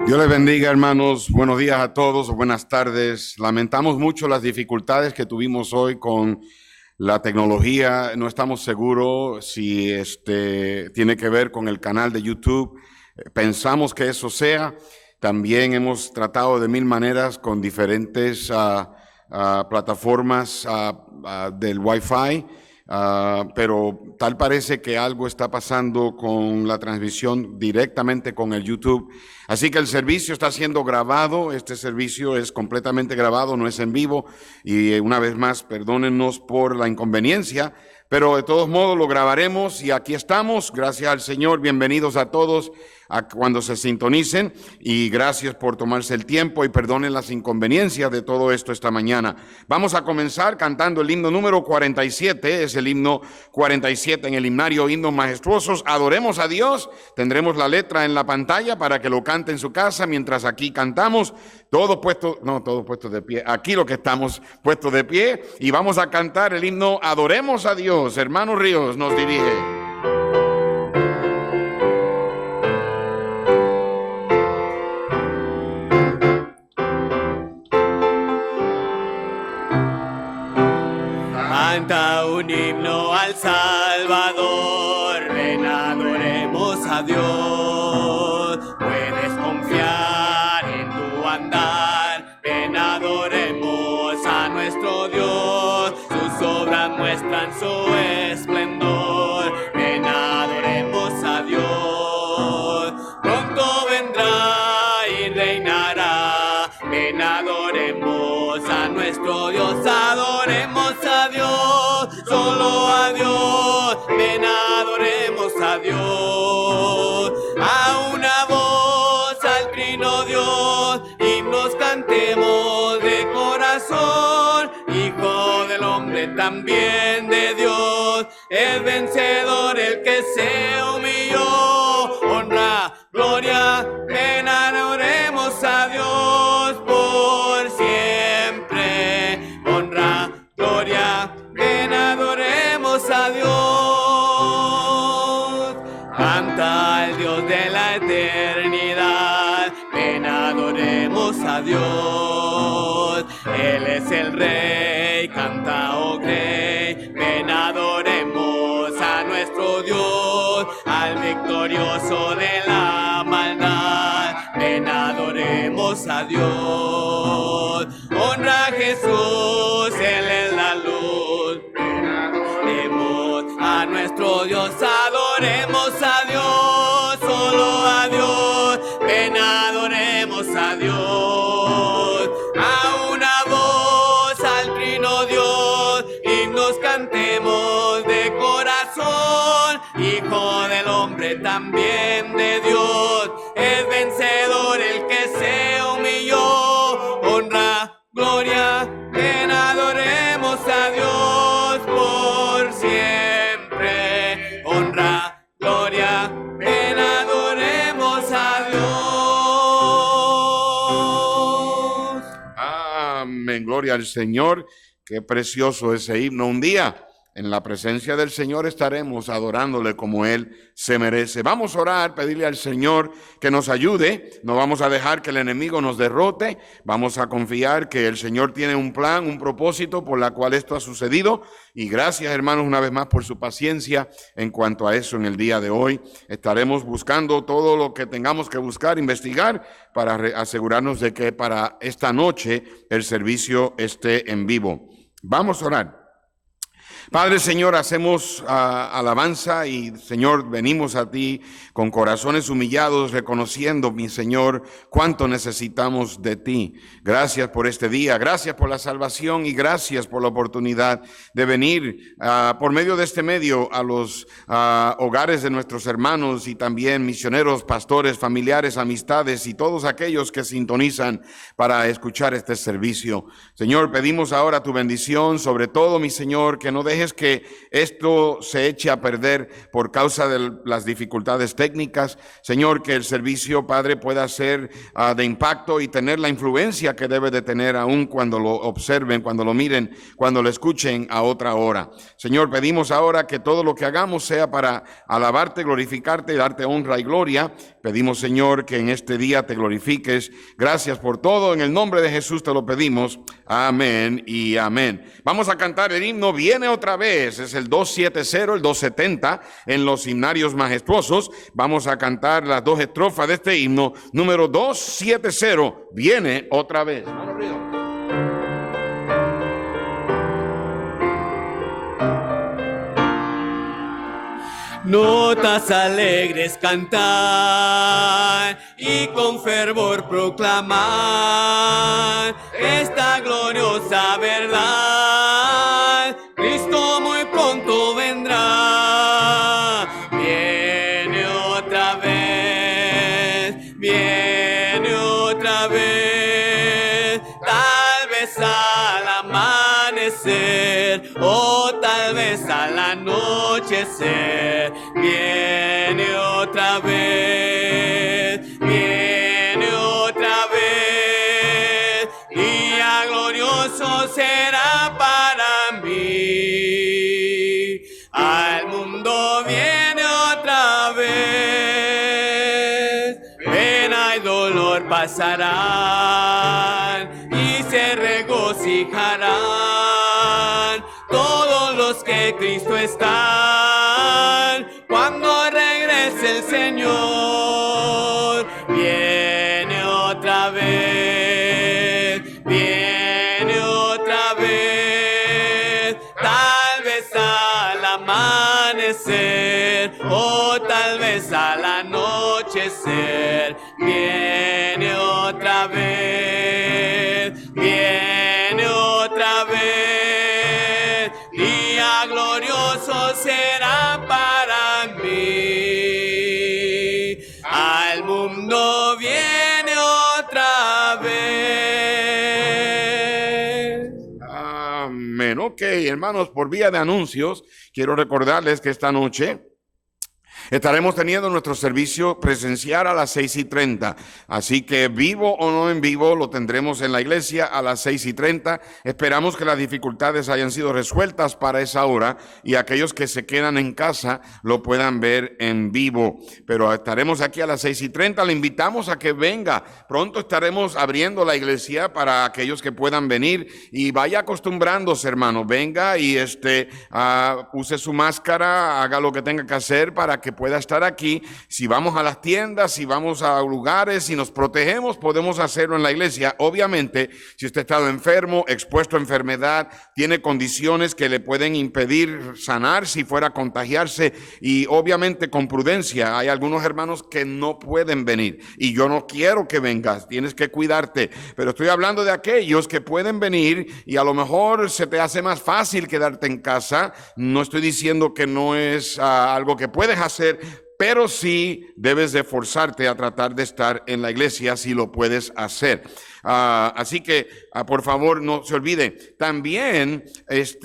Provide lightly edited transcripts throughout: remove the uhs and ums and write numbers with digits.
Dios les bendiga, hermanos. Buenos días a todos o buenas tardes. Lamentamos mucho las dificultades que tuvimos hoy con la tecnología. No estamos seguros si tiene que ver con el canal de YouTube. Pensamos que eso sea. También hemos tratado de mil maneras con diferentes plataformas del Wi-Fi. Pero tal parece que algo está pasando con la transmisión directamente con el YouTube. Así que el servicio está siendo grabado. Este servicio es completamente grabado, no es en vivo. Y una vez más, perdónennos por la inconveniencia, pero de todos modos lo grabaremos y aquí estamos. Gracias al Señor. Bienvenidos a todos cuando se sintonicen y gracias por tomarse el tiempo y perdonen las inconveniencias de todo esto esta mañana. Vamos a comenzar cantando el himno número 47, es el himno 47 en el himnario Himnos Majestuosos. Adoremos a Dios. Tendremos la letra en la pantalla para que lo cante en su casa mientras aquí cantamos. Todos puestos de pie. Aquí lo que estamos puestos de pie y vamos a cantar el himno Adoremos a Dios. Hermano Ríos nos dirige. Canta un himno al Salvador, ven adoremos a Dios. Puedes confiar en tu andar, ven adoremos a nuestro Dios. Sus obras muestran su esplendor, ven adoremos a Dios. Pronto vendrá y reinará, ven adoremos a nuestro Dios. Adoremos a Dios, solo a Dios, ven adoremos a Dios. A una voz al trino Dios, himnos cantemos de corazón. Hijo del hombre, también de Dios, el vencedor, el que se humilló. Honra, gloria, ven adoremos a Dios por siempre. Honra, gloria, ven adoremos a Dios. Canta al Dios de la eternidad, ven adoremos a Dios. Él es el Rey, canta, oh Rey, ven adoremos a nuestro Dios, al victorioso de la maldad, ven adoremos a Dios. Honra a Jesús, Él es la luz, ven adoremos a nuestro Dios. Adoremos a Dios, solo a Dios, ven adoremos a Dios. A una voz al trino Dios, himnos cantemos de corazón. Hijo del hombre, también de Dios, el vencedor, el que se humilló. Honra, gloria, ven adoremos a Dios por siempre. Honra, gloria, ven adoremos a Dios. Amén, gloria al Señor. Qué precioso ese himno. Un día en la presencia del Señor estaremos adorándole como Él se merece. Vamos a orar, pedirle al Señor que nos ayude. No vamos a dejar que el enemigo nos derrote. Vamos a confiar que el Señor tiene un plan, un propósito por la cual esto ha sucedido. Y gracias, hermanos, una vez más por su paciencia en cuanto a eso en el día de hoy. Estaremos buscando todo lo que tengamos que buscar, investigar, para asegurarnos de que para esta noche el servicio esté en vivo. Vamos a orar. Padre, Señor, hacemos alabanza y, Señor, venimos a ti con corazones humillados, reconociendo, mi Señor, cuánto necesitamos de ti. Gracias por este día, gracias por la salvación y gracias por la oportunidad de venir por medio de este medio a los hogares de nuestros hermanos y también misioneros, pastores, familiares, amistades y todos aquellos que sintonizan para escuchar este servicio. Señor, pedimos ahora tu bendición sobre todo, mi Señor, que no dejes dejes que esto se eche a perder por causa de las dificultades técnicas. Señor, que el servicio, Padre, pueda ser de impacto y tener la influencia que debe de tener aún cuando lo observen, cuando lo miren, cuando lo escuchen a otra hora. Señor, pedimos ahora que todo lo que hagamos sea para alabarte, glorificarte y darte honra y gloria. Pedimos, Señor, que en este día te glorifiques. Gracias por todo. En el nombre de Jesús te lo pedimos. Amén y amén. Vamos a cantar el himno Viene otra vez. Es el 270, el 270 en los himnarios majestuosos. Vamos a cantar las dos estrofas de este himno. Número 270, Viene otra vez. Notas alegres cantar y con fervor proclamar esta gloriosa verdad. Cristo muy pronto vendrá. Viene otra vez, viene otra vez. Tal vez al amanecer o tal vez al anochecer. Viene otra vez, viene otra vez, día glorioso será para mí. Al mundo viene otra vez, pena y dolor pasarán y se regocijarán todos los que Cristo están. Cuando regrese el Señor, viene otra vez, viene otra vez. Tal vez al amanecer o tal vez al anochecer. Viene otra vez, viene otra vez. Día glorioso será para mí. Al mundo viene otra vez. Amén. Ok, hermanos, por vía de anuncios, quiero recordarles que esta noche estaremos teniendo nuestro servicio presencial a las 6:30. Así que vivo o no en vivo, lo tendremos en la iglesia a las 6:30. Esperamos que las dificultades hayan sido resueltas para esa hora y aquellos que se quedan en casa lo puedan ver en vivo. Pero estaremos aquí a las 6:30. Le invitamos a que venga. Pronto estaremos abriendo la iglesia para aquellos que puedan venir y vaya acostumbrándose, hermano. Venga y use su máscara, haga lo que tenga que hacer para que pueda estar aquí. Si vamos a las tiendas, si vamos a lugares, si nos protegemos, podemos hacerlo en la iglesia. Obviamente, si usted ha estado enfermo, expuesto a enfermedad, tiene condiciones que le pueden impedir sanar si fuera a contagiarse, y obviamente con prudencia. Hay algunos hermanos que no pueden venir y yo no quiero que vengas, tienes que cuidarte, pero estoy hablando de aquellos que pueden venir y a lo mejor se te hace más fácil quedarte en casa. No estoy diciendo que no es algo que puedes hacer, pero sí debes de forzarte a tratar de estar en la iglesia si lo puedes hacer. Así que, por favor, no se olvide. También, les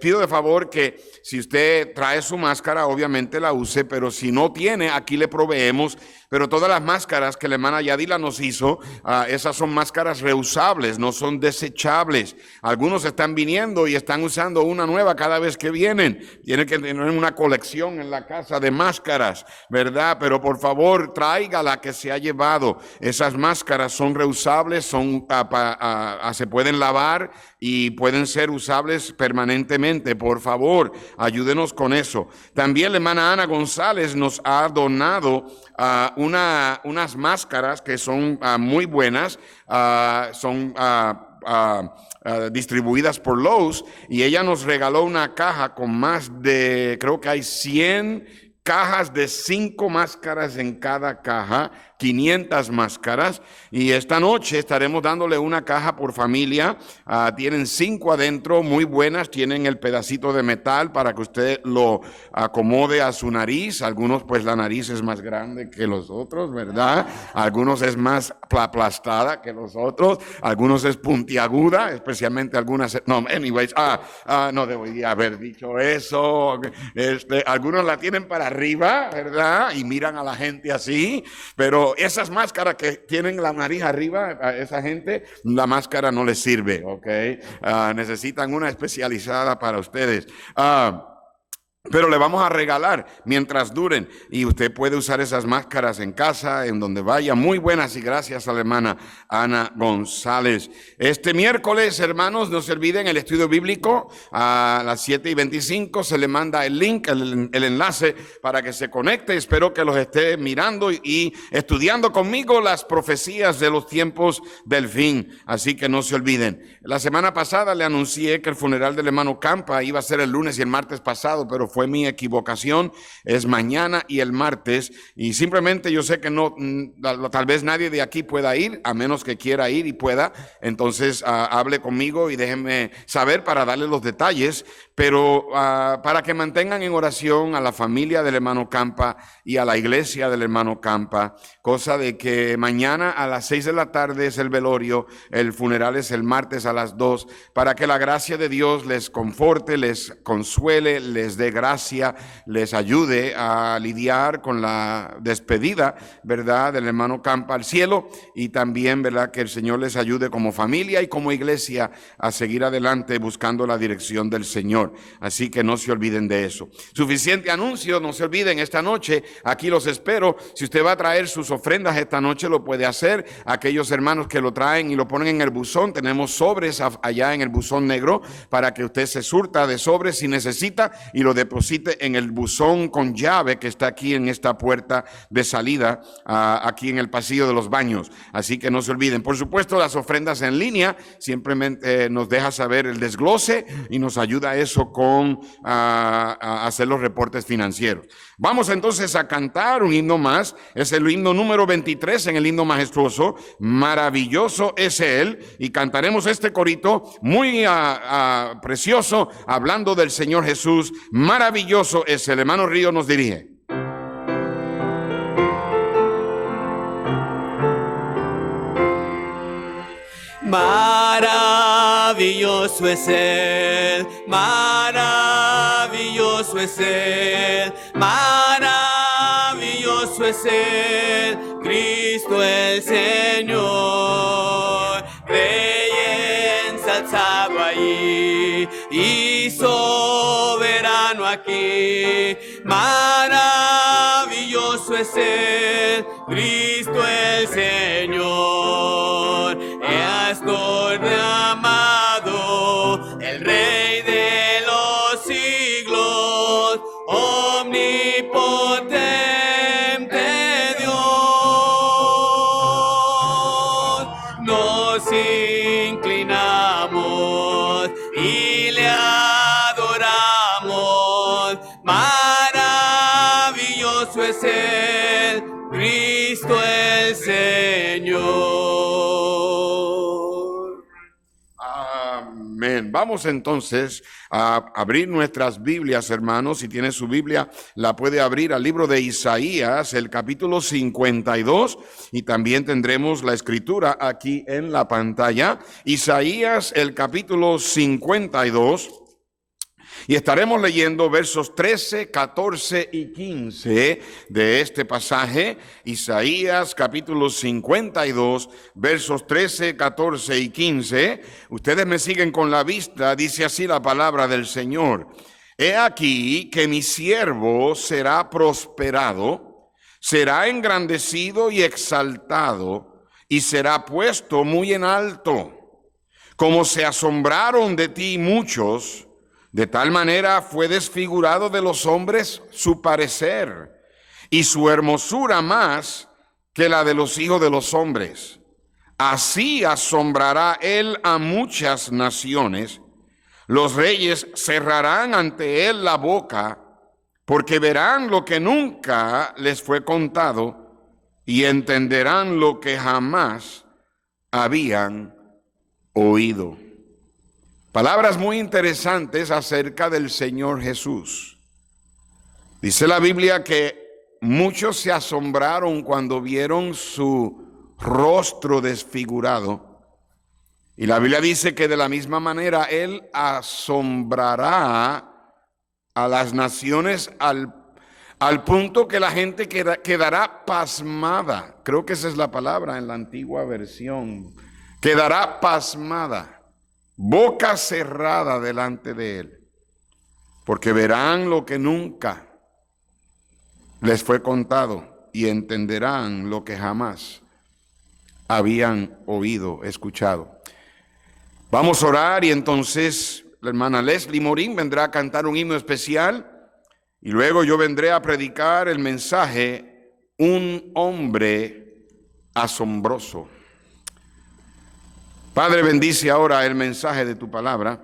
pido de favor que si usted trae su máscara, obviamente la use, pero si no tiene, aquí le proveemos. Pero todas las máscaras que la hermana Yadila nos hizo, esas son máscaras reusables, no son desechables. Algunos están viniendo y están usando una nueva cada vez que vienen. Tienen que tener una colección en la casa de máscaras, ¿verdad? Pero por favor, traiga la que se ha llevado. Esas máscaras son reusables, se pueden lavar y pueden ser usables permanentemente. Por favor, ayúdenos con eso. También la hermana Ana González nos ha donado unas máscaras que son muy buenas, son distribuidas por Lowe's, y ella nos regaló una caja con más de, creo que hay 100 cajas de 5 máscaras en cada caja, 500 máscaras, y esta noche estaremos dándole una caja por familia. Tienen 5 adentro, muy buenas, tienen el pedacito de metal para que usted lo acomode a su nariz. Algunos pues la nariz es más grande que los otros, ¿verdad? Algunos es más aplastada que los otros, algunos es puntiaguda, especialmente algunas, no, anyways, no debería haber dicho eso. Algunos la tienen para arriba, ¿verdad? Y miran a la gente así, pero esas máscaras que tienen la nariz arriba, a esa gente, la máscara no les sirve, ¿ok? Necesitan una especializada para ustedes. Pero le vamos a regalar mientras duren, y usted puede usar esas máscaras en casa, en donde vaya. Muy buenas, y gracias a la hermana Ana González. Este miércoles, hermanos, no se olviden el estudio bíblico a las 7:25. Se le manda el link, el enlace para que se conecte. Espero que los esté mirando y estudiando conmigo las profecías de los tiempos del fin. Así que no se olviden. La semana pasada le anuncié que el funeral del hermano Campa iba a ser el lunes y el martes pasado, pero fue mi equivocación. Es mañana y el martes, y simplemente yo sé que no, tal vez nadie de aquí pueda ir, a menos que quiera ir y pueda. Entonces hable conmigo y déjenme saber para darle los detalles, pero para que mantengan en oración a la familia del hermano Campa y a la iglesia del hermano Campa, cosa de que mañana a las 6 de la tarde es el velorio, el funeral es el martes a las 2, para que la gracia de Dios les conforte, les consuele, les dé gracia, les ayude a lidiar con la despedida, ¿verdad?, del hermano Campa al cielo, y también, ¿verdad?, que el Señor les ayude como familia y como iglesia a seguir adelante buscando la dirección del Señor. Así que no se olviden de eso. Suficiente anuncio, no se olviden, esta noche aquí los espero. Si usted va a traer sus ofrendas esta noche, lo puede hacer. Aquellos hermanos que lo traen y lo ponen en el buzón, tenemos sobres allá en el buzón negro para que usted se surta de sobres si necesita y lo deposite en el buzón con llave que está aquí en esta puerta de salida, aquí en el pasillo de los baños. Así que no se olviden. Por supuesto, las ofrendas en línea, simplemente nos deja saber el desglose y nos ayuda eso con a hacer los reportes financieros. Vamos entonces a cantar un himno más. Es el himno número 23 en el himno majestuoso. Maravilloso es Él. Y cantaremos este corito muy precioso, hablando del Señor Jesús. Maravilloso es el hermano Río nos dirige. Maravilloso es Él, maravilloso es Él, maravilloso es Él, Cristo el Señor, Rey ensalzado allí y soberano aquí. Maravilloso es Él, Cristo el Señor, pastor amado, el Rey de los siglos, omnipotente Dios. Nos inclinamos y le adoramos. Maravilloso es Él, Cristo el Señor. Amén. Vamos entonces a abrir nuestras Biblias, hermanos. Si tiene su Biblia, la puede abrir al libro de Isaías, el capítulo 52, y también tendremos la escritura aquí en la pantalla. Isaías, el capítulo 52. Y estaremos leyendo versos 13, 14 y 15 de este pasaje. Isaías capítulo 52, versos 13, 14 y 15. Ustedes me siguen con la vista. Dice así la palabra del Señor. He aquí que mi siervo será prosperado, será engrandecido y exaltado, y será puesto muy en alto. Como se asombraron de ti muchos, de tal manera fue desfigurado de los hombres su parecer, y su hermosura más que la de los hijos de los hombres. Así asombrará él a muchas naciones. Los reyes cerrarán ante él la boca, porque verán lo que nunca les fue contado y entenderán lo que jamás habían oído. Palabras muy interesantes acerca del Señor Jesús. Dice la Biblia que muchos se asombraron cuando vieron su rostro desfigurado. Y la Biblia dice que de la misma manera Él asombrará a las naciones al punto que la gente quedará pasmada. Creo que esa es la palabra en la antigua versión. Quedará pasmada, boca cerrada delante de Él, porque verán lo que nunca les fue contado y entenderán lo que jamás habían oído, escuchado. Vamos a orar y entonces la hermana Leslie Morín vendrá a cantar un himno especial y luego yo vendré a predicar el mensaje, un hombre asombroso. Padre, bendice ahora el mensaje de tu palabra.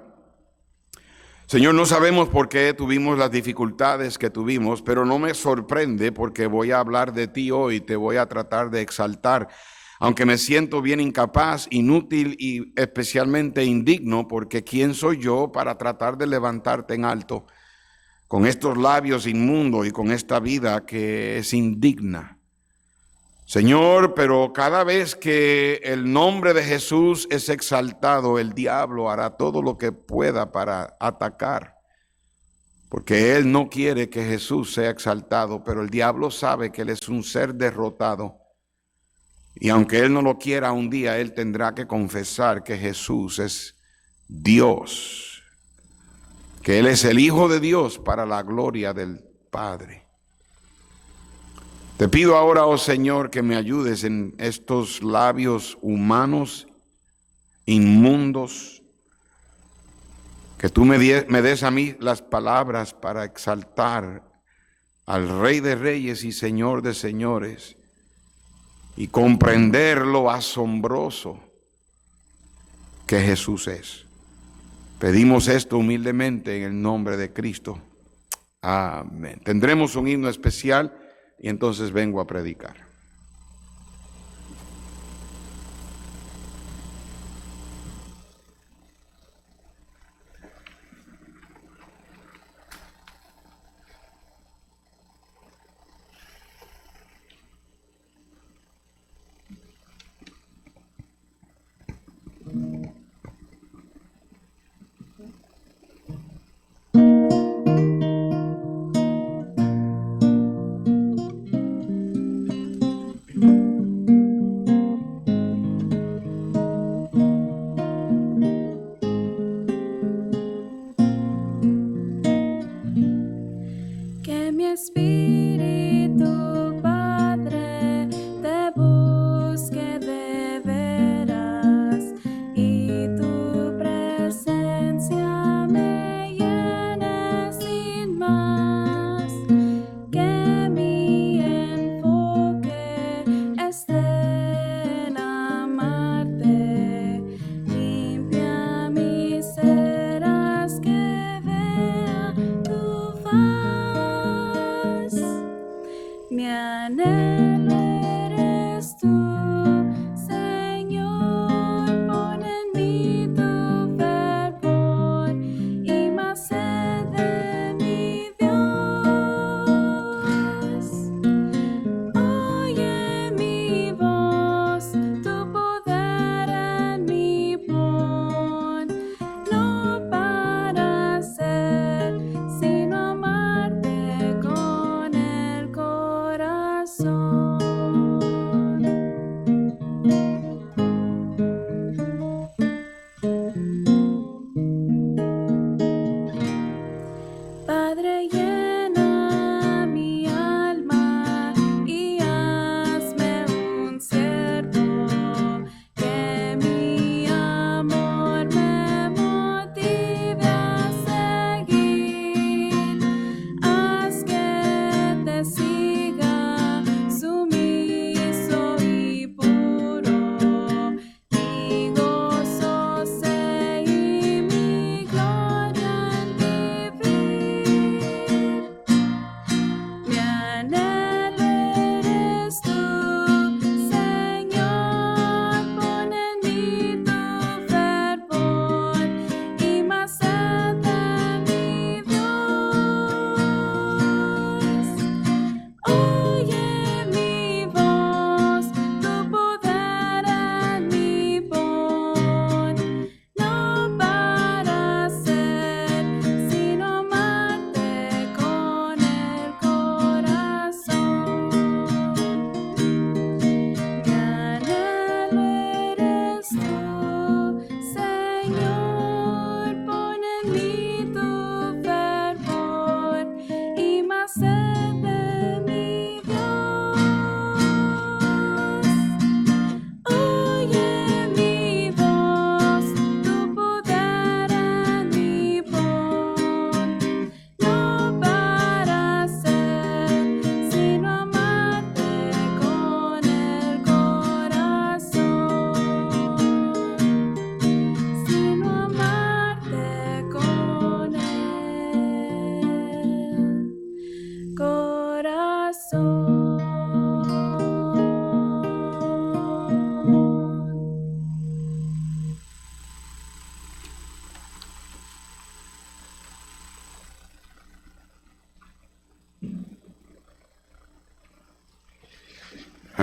Señor, no sabemos por qué tuvimos las dificultades que tuvimos, pero no me sorprende porque voy a hablar de ti hoy, te voy a tratar de exaltar, aunque me siento bien incapaz, inútil y especialmente indigno, porque ¿quién soy yo para tratar de levantarte en alto con estos labios inmundos y con esta vida que es indigna? Señor, pero cada vez que el nombre de Jesús es exaltado, el diablo hará todo lo que pueda para atacar, porque él no quiere que Jesús sea exaltado, pero el diablo sabe que él es un ser derrotado. Y aunque él no lo quiera, un día él tendrá que confesar que Jesús es Dios, que él es el Hijo de Dios para la gloria del Padre. Te pido ahora, oh Señor, que me ayudes en estos labios humanos, inmundos, que tú me des a mí las palabras para exaltar al Rey de Reyes y Señor de Señores y comprender lo asombroso que Jesús es. Pedimos esto humildemente en el nombre de Cristo. Amén. Tendremos un himno especial y entonces vengo a predicar.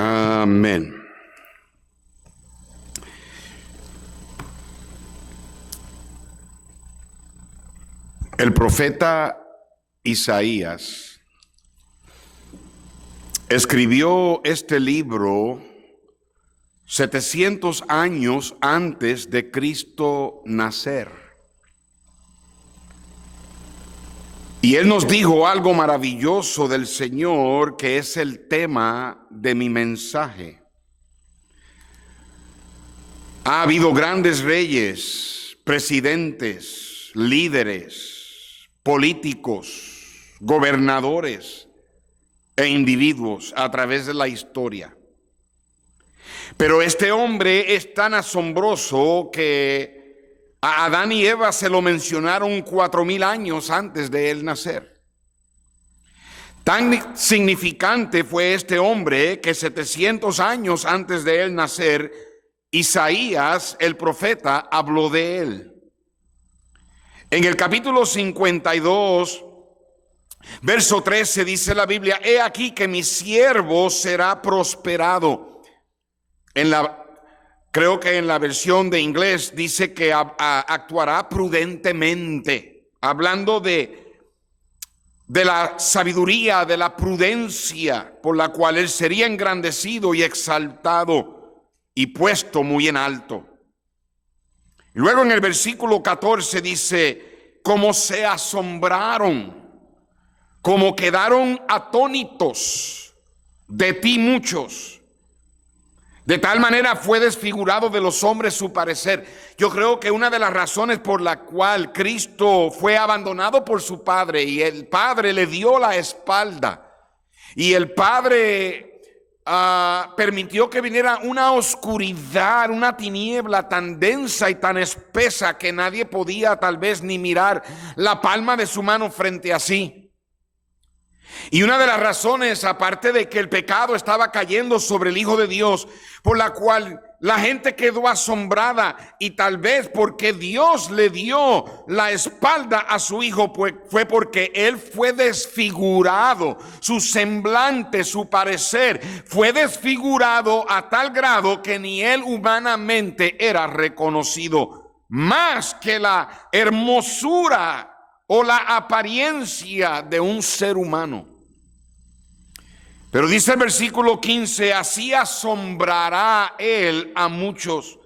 Amén. El profeta Isaías escribió este libro 700 años antes de Cristo nacer. Y él nos dijo algo maravilloso del Señor, que es el tema de mi mensaje. Ha habido grandes reyes, presidentes, líderes, políticos, gobernadores e individuos a través de la historia. Pero este hombre es tan asombroso que a Adán y Eva se lo mencionaron 4000 años antes de él nacer. Tan significante fue este hombre que 700 años antes de él nacer, Isaías, el profeta, habló de él. En el capítulo 52, verso 13, dice la Biblia: he aquí que mi siervo será prosperado. Creo que en la versión de inglés dice que actuará prudentemente, hablando de la sabiduría, de la prudencia por la cual él sería engrandecido y exaltado y puesto muy en alto. Y luego en el versículo 14 dice: como se asombraron, como quedaron atónitos de ti muchos. De tal manera fue desfigurado de los hombres su parecer. Yo creo que una de las razones por la cual Cristo fue abandonado por su Padre, y el Padre le dio la espalda, y el Padre permitió que viniera una oscuridad, una tiniebla tan densa y tan espesa que nadie podía tal vez ni mirar la palma de su mano frente a sí. Y una de las razones, aparte de que el pecado estaba cayendo sobre el Hijo de Dios, por la cual la gente quedó asombrada, y tal vez porque Dios le dio la espalda a su Hijo, pues fue porque él fue desfigurado. Su semblante, su parecer fue desfigurado a tal grado que ni él humanamente era reconocido, más que la hermosura o la apariencia de un ser humano. Pero dice el versículo 15: así asombrará él a muchos.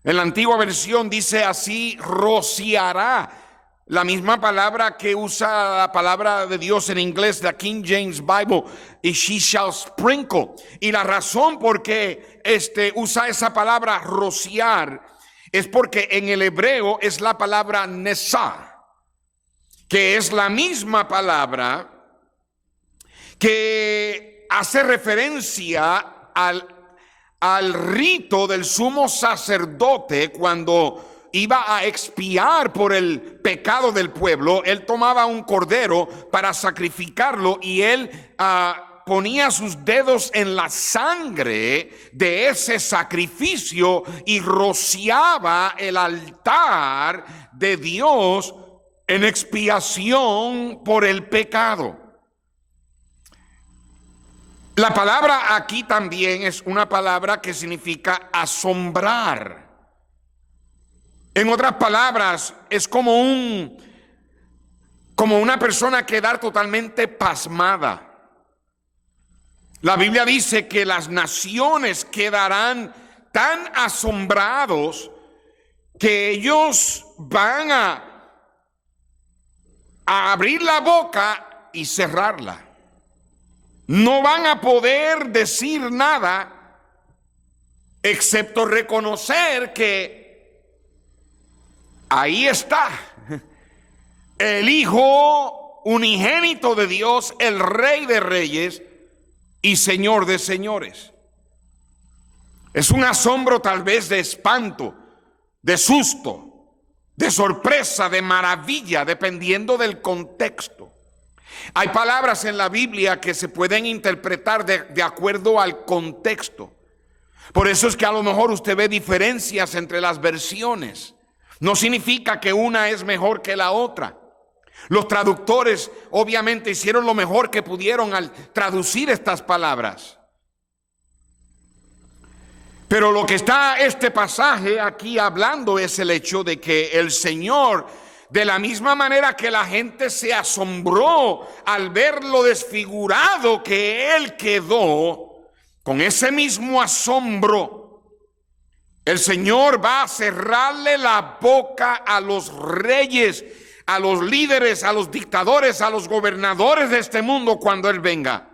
En la antigua versión dice: así rociará. La misma palabra que usa la palabra de Dios en inglés, la King James Bible, y she shall sprinkle. Y la razón por qué usa esa palabra rociar es porque en el hebreo es la palabra nesá, que es la misma palabra que hace referencia al rito del sumo sacerdote cuando iba a expiar por el pecado del pueblo. Él tomaba un cordero para sacrificarlo y él ponía sus dedos en la sangre de ese sacrificio y rociaba el altar de Dios en expiación por el pecado. La palabra aquí también es una palabra que significa asombrar. En otras palabras, es como una persona quedar totalmente pasmada. La Biblia dice que las naciones quedarán tan asombrados que ellos van a abrir la boca y cerrarla. No van a poder decir nada excepto reconocer que ahí está el Hijo unigénito de Dios, el Rey de Reyes y Señor de Señores. Es un asombro tal vez de espanto, de susto, de sorpresa, de maravilla, dependiendo del contexto. Hay palabras en la Biblia que se pueden interpretar de acuerdo al contexto. Por eso es que a lo mejor usted ve diferencias entre las versiones. No significa que una es mejor que la otra. Los traductores obviamente hicieron lo mejor que pudieron al traducir estas palabras. Pero lo que está este pasaje aquí hablando es el hecho de que el Señor, de la misma manera que la gente se asombró al ver lo desfigurado que Él quedó, con ese mismo asombro, el Señor va a cerrarle la boca a los reyes, a los líderes, a los dictadores, a los gobernadores de este mundo cuando Él venga.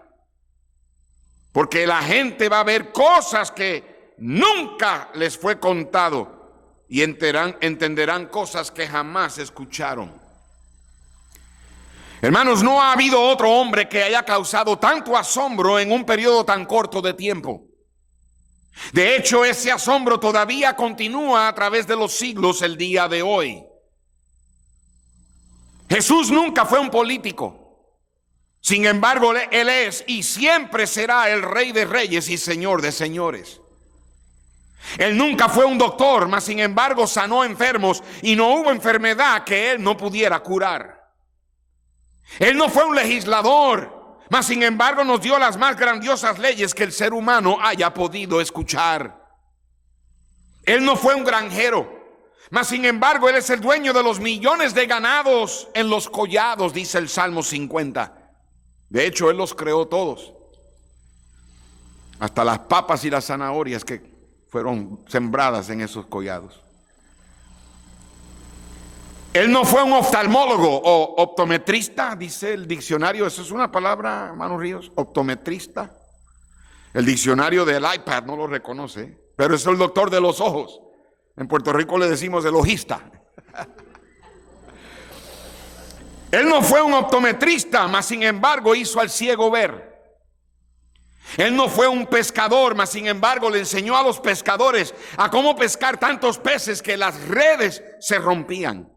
Porque la gente va a ver cosas que nunca les fue contado y entenderán cosas que jamás escucharon. Hermanos, no ha habido otro hombre que haya causado tanto asombro en un periodo tan corto de tiempo. De hecho, ese asombro todavía continúa a través de los siglos el día de hoy. Jesús nunca fue un político. Sin embargo, Él es y siempre será el Rey de Reyes y Señor de Señores. Él nunca fue un doctor, mas sin embargo sanó enfermos y no hubo enfermedad que Él no pudiera curar. Él no fue un legislador, mas sin embargo nos dio las más grandiosas leyes que el ser humano haya podido escuchar. Él no fue un granjero, mas sin embargo Él es el dueño de los millones de ganados en los collados, dice el Salmo 50. De hecho, Él los creó todos, hasta las papas y las zanahorias que fueron sembradas en esos collados. Él no fue un oftalmólogo o optometrista, dice el diccionario. Eso es una palabra, hermano Ríos, optometrista. El diccionario del iPad no lo reconoce, pero es el doctor de los ojos. En Puerto Rico le decimos el ojista. Él no fue un optometrista, mas sin embargo hizo al ciego ver. Él no fue un pescador, mas sin embargo le enseñó a los pescadores a cómo pescar tantos peces que las redes se rompían.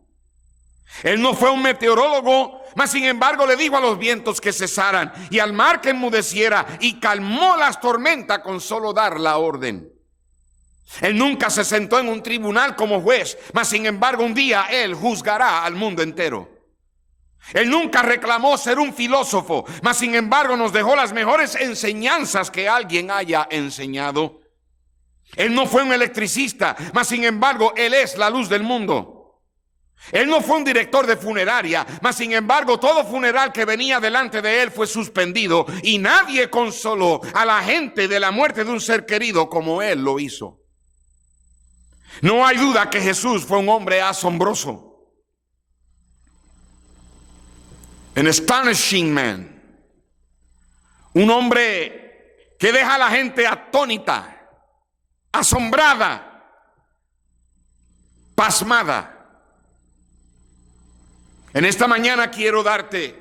Él no fue un meteorólogo, mas sin embargo le dijo a los vientos que cesaran y al mar que enmudeciera y calmó las tormentas con solo dar la orden. Él nunca se sentó en un tribunal como juez, mas sin embargo un día Él juzgará al mundo entero. Él nunca reclamó ser un filósofo, mas sin embargo nos dejó las mejores enseñanzas que alguien haya enseñado. Él no fue un electricista, mas sin embargo Él es la luz del mundo. Él no fue un director de funeraria, mas sin embargo todo funeral que venía delante de Él fue suspendido y nadie consoló a la gente de la muerte de un ser querido como Él lo hizo. No hay duda que Jesús fue un hombre asombroso. An astonishing man. Un hombre que deja a la gente atónita, asombrada, pasmada. En esta mañana quiero darte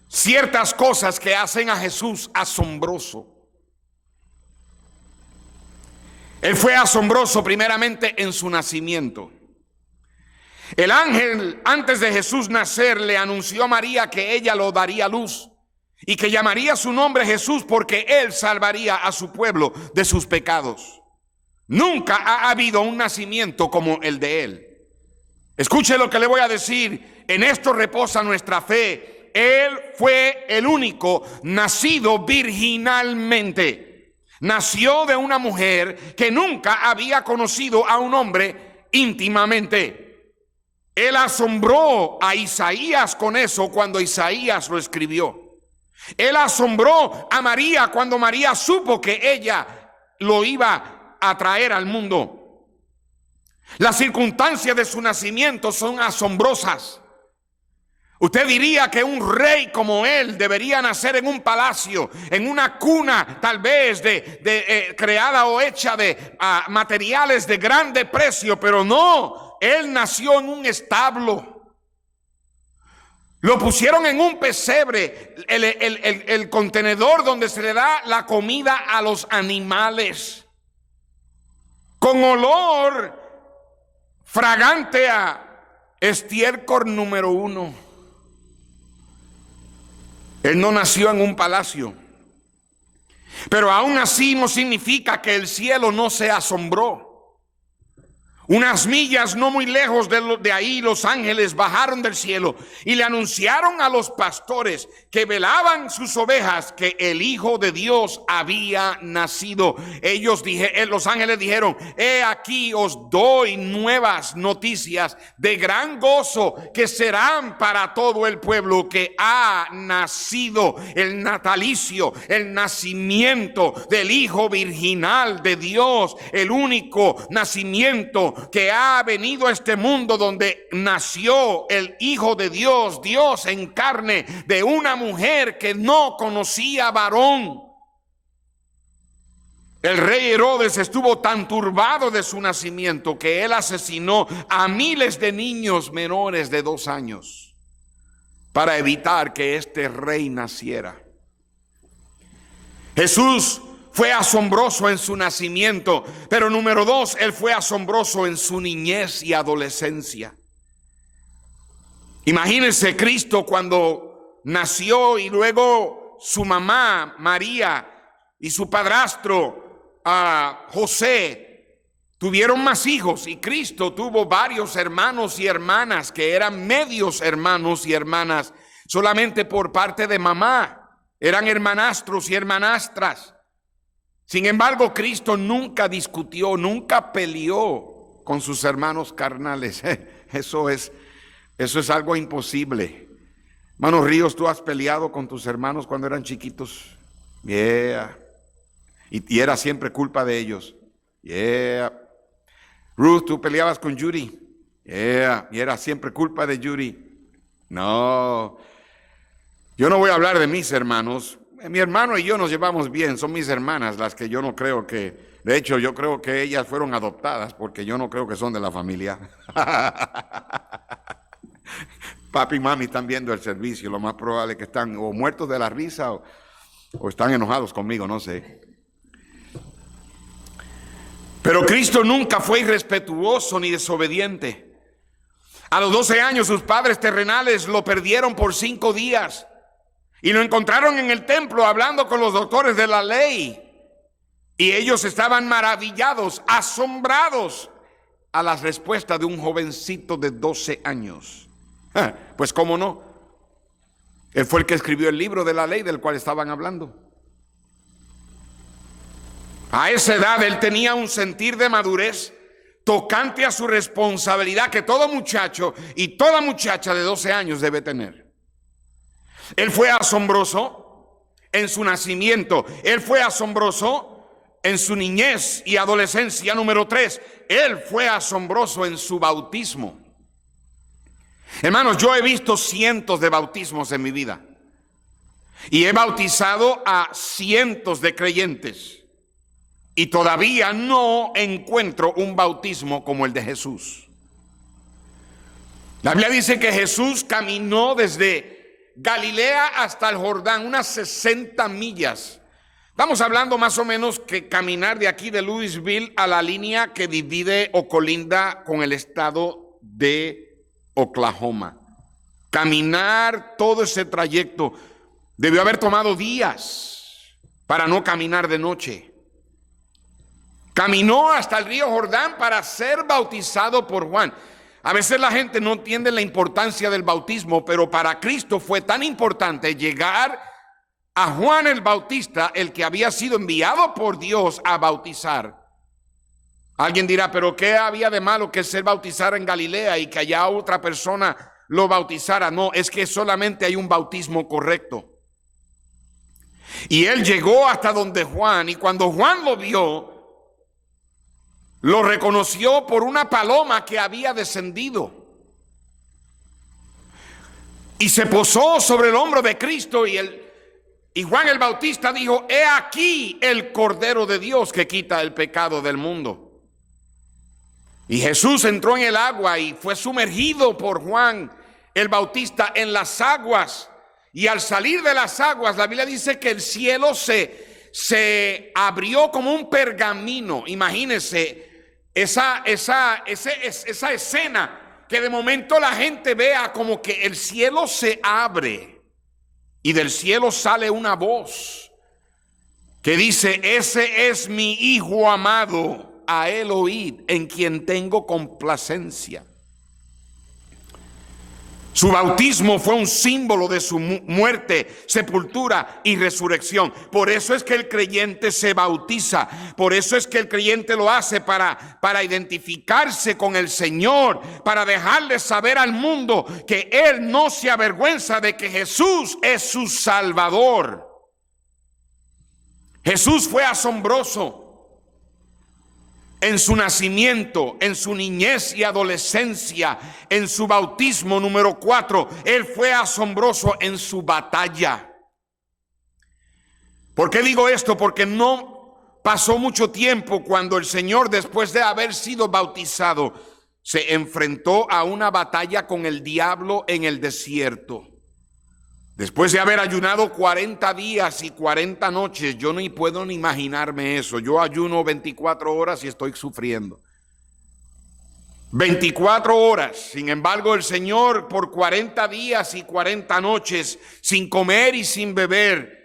ciertas cosas que hacen a Jesús asombroso. Él fue asombroso primeramente en su nacimiento. El ángel, antes de Jesús nacer, le anunció a María que ella lo daría a luz y que llamaría su nombre Jesús porque Él salvaría a su pueblo de sus pecados. Nunca ha habido un nacimiento como el de Él. Escuche lo que le voy a decir. En esto reposa nuestra fe. Él fue el único nacido virginalmente. Nació de una mujer que nunca había conocido a un hombre íntimamente. Él asombró a Isaías con eso cuando Isaías lo escribió. Él asombró a María cuando María supo que ella lo iba a traer al mundo. Las circunstancias de su nacimiento son asombrosas. Usted diría que un rey como él debería nacer en un palacio, en una cuna tal vez creada o hecha de materiales de grande precio, pero no. Él nació en un establo. Lo pusieron en un pesebre, el contenedor donde se le da la comida a los animales, con olor fragante a estiércol número 1. Él no nació en un palacio, pero aún así no significa que el cielo no se asombró. Unas millas no muy lejos de ahí, los ángeles bajaron del cielo y le anunciaron a los pastores que velaban sus ovejas que el Hijo de Dios había nacido. Los ángeles dijeron: he aquí os doy nuevas noticias de gran gozo que serán para todo el pueblo, que ha nacido el natalicio, el nacimiento del Hijo virginal de Dios, el único nacimiento que ha venido a este mundo, donde nació el Hijo de Dios, Dios en carne, de una mujer que no conocía varón. El rey Herodes estuvo tan turbado de su nacimiento que él asesinó a miles de niños menores de 2 años para evitar que este rey naciera. Jesús fue asombroso en su nacimiento, pero número 2, él fue asombroso en su niñez y adolescencia. Imagínense Cristo cuando nació y luego su mamá María y su padrastro José tuvieron más hijos, y Cristo tuvo varios hermanos y hermanas que eran medios hermanos y hermanas solamente por parte de mamá, eran hermanastros y hermanastras. Sin embargo, Cristo nunca discutió, nunca peleó con sus hermanos carnales. Eso es algo imposible. Hermano Ríos, ¿tú has peleado con tus hermanos cuando eran chiquitos? Yeah. Y era siempre culpa de ellos. Yeah. Ruth, ¿tú peleabas con Judy? Yeah. Y era siempre culpa de Judy. No. Yo no voy a hablar de mis hermanos. Mi hermano y yo nos llevamos bien, son mis hermanas las que yo no creo que, de hecho yo creo que ellas fueron adoptadas, porque yo no creo que son de la familia. Papi y mami están viendo el servicio, lo más probable es que están o muertos de la risa o están enojados conmigo, no sé. Pero Cristo nunca fue irrespetuoso ni desobediente. A los 12 años sus padres terrenales lo perdieron por 5 días. Y lo encontraron en el templo hablando con los doctores de la ley. Y ellos estaban maravillados, asombrados a las respuestas de un jovencito de 12 años. Pues cómo no. Él fue el que escribió el libro de la ley del cual estaban hablando. A esa edad él tenía un sentir de madurez tocante a su responsabilidad que todo muchacho y toda muchacha de 12 años debe tener. Él fue asombroso en su nacimiento. Él fue asombroso en su niñez y adolescencia. Número 3, él fue asombroso en su bautismo. Hermanos, yo he visto cientos de bautismos en mi vida. Y he bautizado a cientos de creyentes. Y todavía no encuentro un bautismo como el de Jesús. La Biblia dice que Jesús caminó desde Galilea hasta el Jordán, unas 60 millas. Estamos hablando más o menos que caminar de aquí de Louisville a la línea que divide o colinda con el estado de Oklahoma. Caminar todo ese trayecto debió haber tomado días para no caminar de noche. Caminó hasta el río Jordán para ser bautizado por Juan. A veces la gente no entiende la importancia del bautismo, pero para Cristo fue tan importante llegar a Juan el Bautista, el que había sido enviado por Dios a bautizar. Alguien dirá, pero ¿qué había de malo que se bautizara en Galilea y que allá otra persona lo bautizara? No, es que solamente hay un bautismo correcto. Y él llegó hasta donde Juan, y cuando Juan lo vio, lo reconoció por una paloma que había descendido y se posó sobre el hombro de Cristo, y Juan el Bautista dijo: he aquí el Cordero de Dios que quita el pecado del mundo. Y Jesús entró en el agua y fue sumergido por Juan el Bautista en las aguas, y al salir de las aguas la Biblia dice que el cielo se abrió como un pergamino. Imagínense esa escena, que de momento la gente vea como que el cielo se abre y del cielo sale una voz que dice: ese es mi Hijo amado, a él oíd, en quien tengo complacencia. Su bautismo fue un símbolo de su muerte, sepultura y resurrección. Por eso es que el creyente se bautiza. Por eso es que el creyente lo hace para identificarse con el Señor, para dejarle saber al mundo que Él no se avergüenza de que Jesús es su Salvador. Jesús fue asombroso en su nacimiento, en su niñez y adolescencia, en su bautismo número 4. Él fue asombroso en su batalla. ¿Por qué digo esto? Porque no pasó mucho tiempo cuando el Señor, después de haber sido bautizado, se enfrentó a una batalla con el diablo en el desierto. Después de haber ayunado 40 días y 40 noches, yo no puedo ni imaginarme eso. Yo ayuno 24 horas y estoy sufriendo. 24 horas. Sin embargo, el Señor por 40 días y 40 noches, sin comer y sin beber,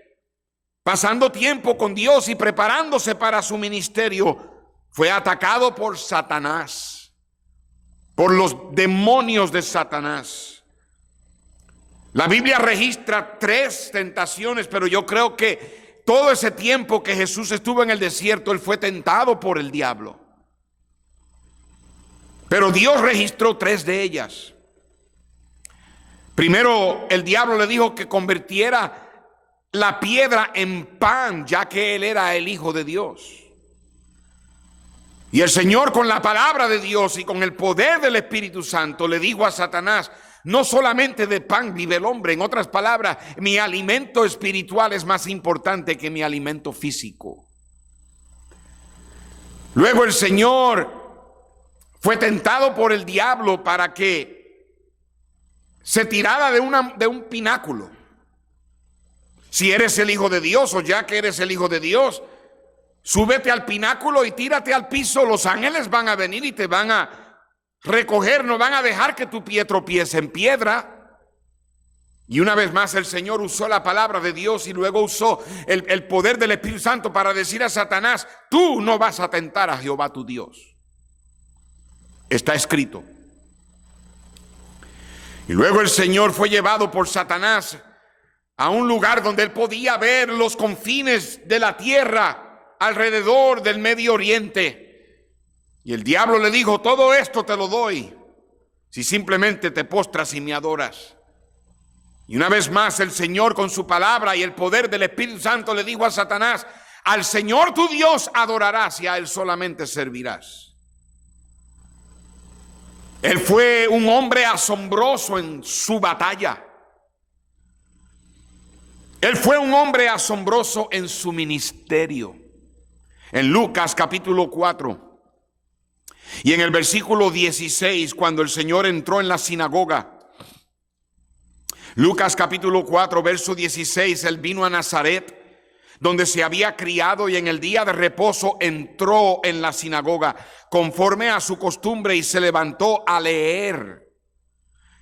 pasando tiempo con Dios y preparándose para su ministerio, fue atacado por Satanás, por los demonios de Satanás. La Biblia registra 3 tentaciones, pero yo creo que todo ese tiempo que Jesús estuvo en el desierto, Él fue tentado por el diablo. Pero Dios registró 3 de ellas. Primero, el diablo le dijo que convirtiera la piedra en pan, ya que Él era el Hijo de Dios. Y el Señor, con la palabra de Dios y con el poder del Espíritu Santo, le dijo a Satanás: no solamente de pan vive el hombre. En otras palabras, mi alimento espiritual es más importante que mi alimento físico. Luego el Señor fue tentado por el diablo para que se tirara de un pináculo. Si eres el Hijo de Dios, o ya que eres el Hijo de Dios, súbete al pináculo y tírate al piso. Los ángeles van a venir y te van a recoger, no van a dejar que tu pie tropiece en piedra. Y una vez más el Señor usó la palabra de Dios y luego usó el poder del Espíritu Santo para decir a Satanás: tú no vas a tentar a Jehová tu Dios. Está escrito. Y luego el Señor fue llevado por Satanás a un lugar donde él podía ver los confines de la tierra alrededor del Medio Oriente. Y el diablo le dijo: todo esto te lo doy si simplemente te postras y me adoras. Y una vez más el Señor, con su palabra y el poder del Espíritu Santo, le dijo a Satanás: al Señor tu Dios adorarás y a Él solamente servirás. Él fue un hombre asombroso en su batalla. Él fue un hombre asombroso en su ministerio. En Lucas capítulo 4 y en el versículo 16, cuando el Señor entró en la sinagoga, Lucas capítulo 4, verso 16, Él vino a Nazaret, donde se había criado, y en el día de reposo entró en la sinagoga conforme a su costumbre y se levantó a leer.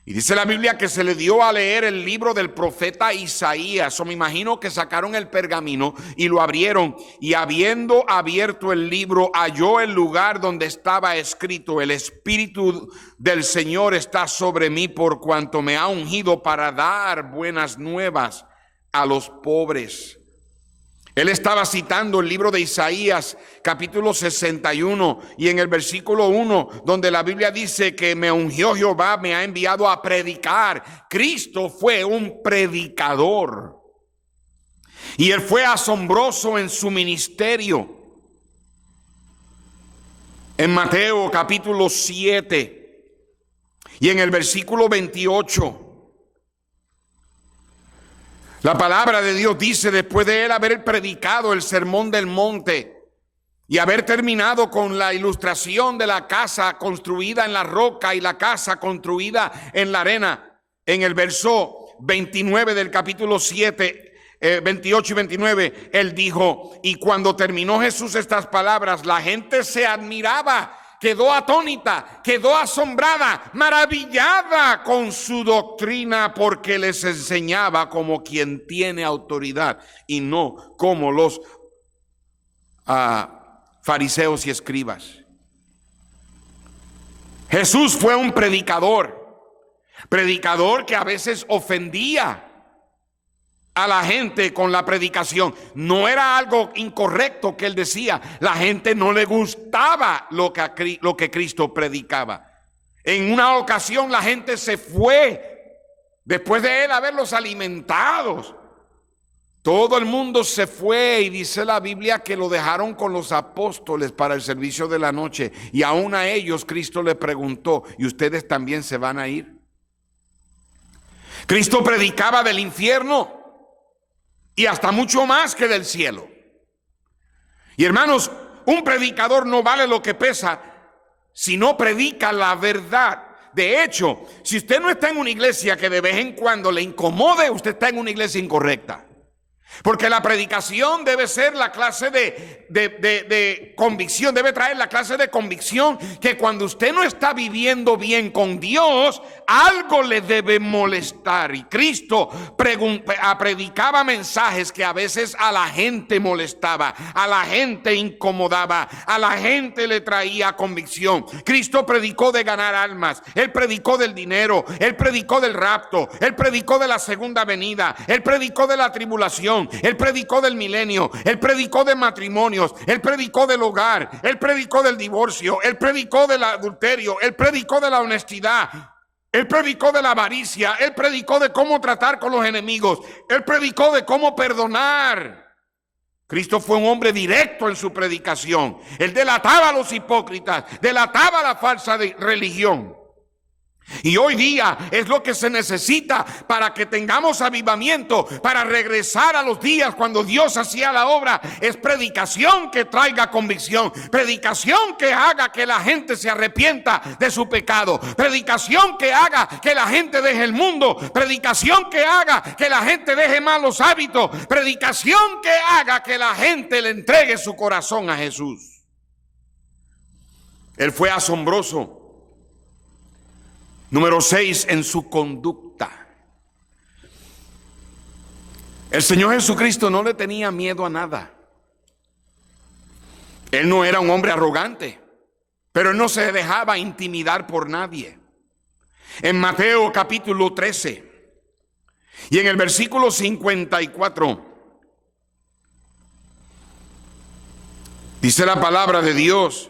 Y dice la Biblia que se le dio a leer el libro del profeta Isaías. O me imagino que sacaron el pergamino y lo abrieron, y habiendo abierto el libro, halló el lugar donde estaba escrito: el Espíritu del Señor está sobre mí, por cuanto me ha ungido para dar buenas nuevas a los pobres. Él estaba citando el libro de Isaías capítulo 61 y en el versículo 1, donde la Biblia dice que me ungió Jehová, me ha enviado a predicar. Cristo fue un predicador y Él fue asombroso en su ministerio. En Mateo capítulo 7 y en el versículo 28, la palabra de Dios dice: después de él haber predicado el sermón del monte y haber terminado con la ilustración de la casa construida en la roca y la casa construida en la arena, en el verso 29 del capítulo 7, 28 y 29, él dijo: y cuando terminó Jesús estas palabras, la gente se admiraba, quedó atónita, quedó asombrada, maravillada con su doctrina, porque les enseñaba como quien tiene autoridad y no como los fariseos y escribas. Jesús fue un predicador que a veces ofendía a la gente con la predicación. No era algo incorrecto que él decía. La gente no le gustaba lo que Cristo predicaba. En una ocasión la gente se fue después de él haberlos alimentado. Todo el mundo se fue, y dice la Biblia que lo dejaron con los apóstoles para el servicio de la noche. Y aún a ellos Cristo le preguntó: ¿y ustedes también se van a ir? Cristo predicaba del infierno y hasta mucho más que del cielo. Y hermanos, un predicador no vale lo que pesa si no predica la verdad. De hecho, si usted no está en una iglesia que de vez en cuando le incomode, usted está en una iglesia incorrecta. Porque la predicación debe ser la clase de convicción, debe traer la clase de convicción que cuando usted no está viviendo bien con Dios, algo le debe molestar. Y Cristo predicaba mensajes que a veces a la gente molestaba, a la gente incomodaba, a la gente le traía convicción. Cristo predicó de ganar almas, Él predicó del dinero, Él predicó del rapto, Él predicó de la segunda venida, Él predicó de la tribulación, Él predicó del milenio, Él predicó de matrimonios, Él predicó del hogar, Él predicó del divorcio, Él predicó del adulterio, Él predicó de la honestidad, Él predicó de la avaricia, Él predicó de cómo tratar con los enemigos, Él predicó de cómo perdonar. Cristo fue un hombre directo en su predicación. Él delataba a los hipócritas, delataba la falsa religión. Y hoy día es lo que se necesita para que tengamos avivamiento, para regresar a los días cuando Dios hacía la obra. Es predicación que traiga convicción, predicación que haga que la gente se arrepienta de su pecado, predicación que haga que la gente deje el mundo, predicación que haga que la gente deje malos hábitos, predicación que haga que la gente le entregue su corazón a Jesús. Él fue asombroso. Número 6, en su conducta. El Señor Jesucristo no le tenía miedo a nada. Él no era un hombre arrogante, pero él no se dejaba intimidar por nadie. En Mateo capítulo 13 y en el versículo 54 dice la palabra de Dios: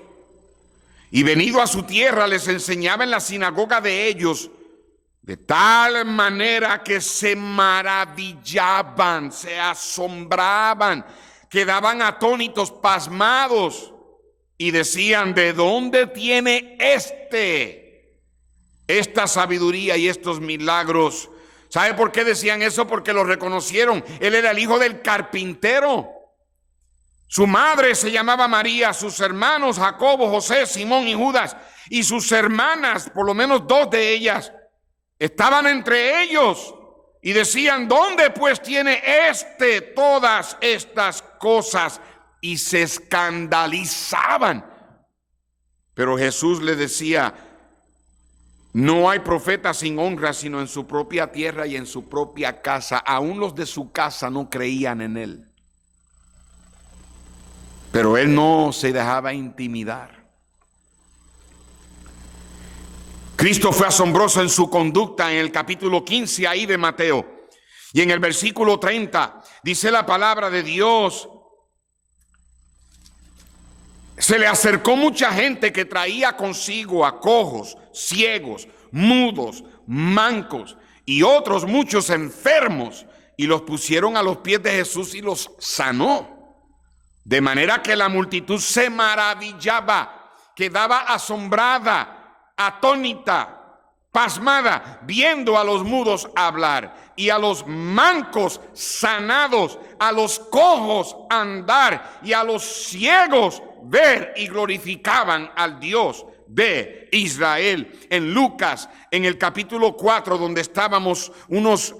y venido a su tierra les enseñaba en la sinagoga de ellos, de tal manera que se maravillaban, se asombraban, quedaban atónitos, pasmados, y decían: ¿de dónde tiene esta sabiduría y estos milagros? ¿Sabe por qué decían eso? Porque lo reconocieron. Él era el hijo del carpintero. Su madre se llamaba María, sus hermanos Jacobo, José, Simón y Judas, y sus hermanas, por lo menos 2 de ellas, estaban entre ellos y decían: ¿dónde pues tiene todas estas cosas? Y se escandalizaban. Pero Jesús le decía: no hay profeta sin honra sino en su propia tierra y en su propia casa. Aún los de su casa no creían en él. Pero él no se dejaba intimidar. Cristo fue asombroso en su conducta en el capítulo 15 ahí de Mateo. Y en el versículo 30 dice la palabra de Dios: se le acercó mucha gente que traía consigo a cojos, ciegos, mudos, mancos y otros muchos enfermos, y los pusieron a los pies de Jesús y los sanó. De manera que la multitud se maravillaba, quedaba asombrada, atónita, pasmada, viendo a los mudos hablar y a los mancos sanados, a los cojos andar y a los ciegos ver, y glorificaban al Dios de Israel. En Lucas, en el capítulo 4, donde estábamos unos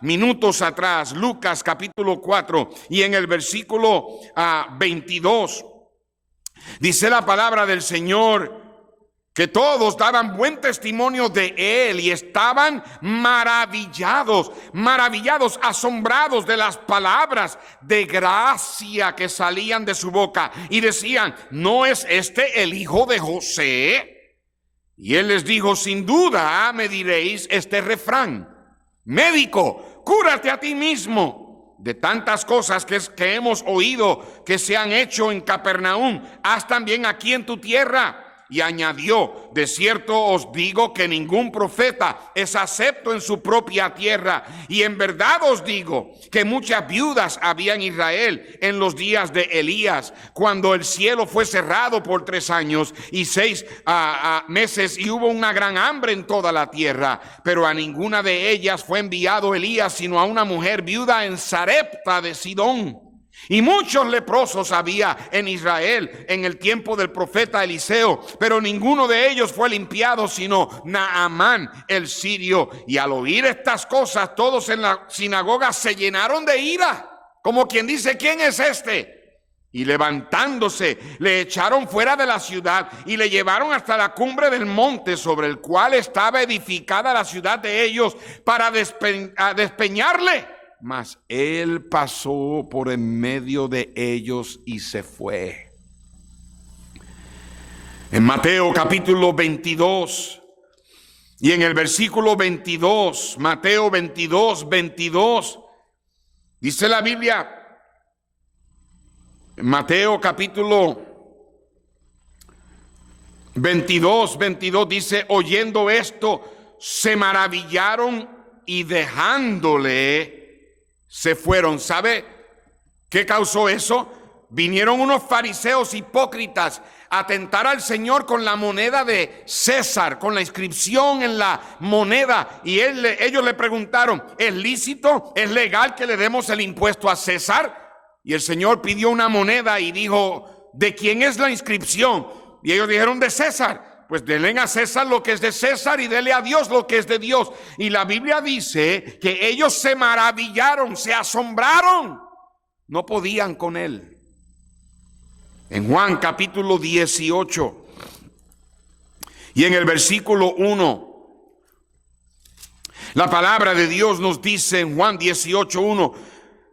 minutos atrás, Lucas capítulo 4, y en el versículo 22, dice la palabra del Señor que todos daban buen testimonio de él y estaban maravillados, asombrados de las palabras de gracia que salían de su boca, y decían: ¿no es este el hijo de José? Y él les dijo: sin duda me diréis este refrán: médico, cúrate a ti mismo. De tantas cosas que hemos oído que se han hecho en Capernaum, haz también aquí en tu tierra. Y añadió: de cierto os digo que ningún profeta es acepto en su propia tierra. Y en verdad os digo que muchas viudas había en Israel en los días de Elías, cuando el cielo fue cerrado por 3 años y 6 meses, y hubo una gran hambre en toda la tierra. Pero a ninguna de ellas fue enviado Elías, sino a una mujer viuda en Sarepta de Sidón. Y muchos leprosos había en Israel en el tiempo del profeta Eliseo, pero ninguno de ellos fue limpiado, sino Naamán el sirio. Y al oír estas cosas, todos en la sinagoga se llenaron de ira, como quien dice: ¿quién es este? Y levantándose, le echaron fuera de la ciudad y le llevaron hasta la cumbre del monte sobre el cual estaba edificada la ciudad de ellos, para despeñarle. Mas él pasó por en medio de ellos y se fue. En Mateo capítulo 22 y en el versículo 22, Mateo 22, dice la Biblia, en Mateo capítulo 22 dice: oyendo esto, se maravillaron y dejándole se fueron. ¿Sabe qué causó eso? Vinieron unos fariseos hipócritas a tentar al Señor con la moneda de César, con la inscripción en la moneda. Y ellos le preguntaron: ¿es lícito, es legal que le demos el impuesto a César? Y el Señor pidió una moneda y dijo: ¿de quién es la inscripción? Y ellos dijeron: de César. Pues denle a César lo que es de César y denle a Dios lo que es de Dios. Y la Biblia dice que ellos se maravillaron, se asombraron. No podían con él. En Juan capítulo 18 y en el versículo 1, la palabra de Dios nos dice en Juan 18:1: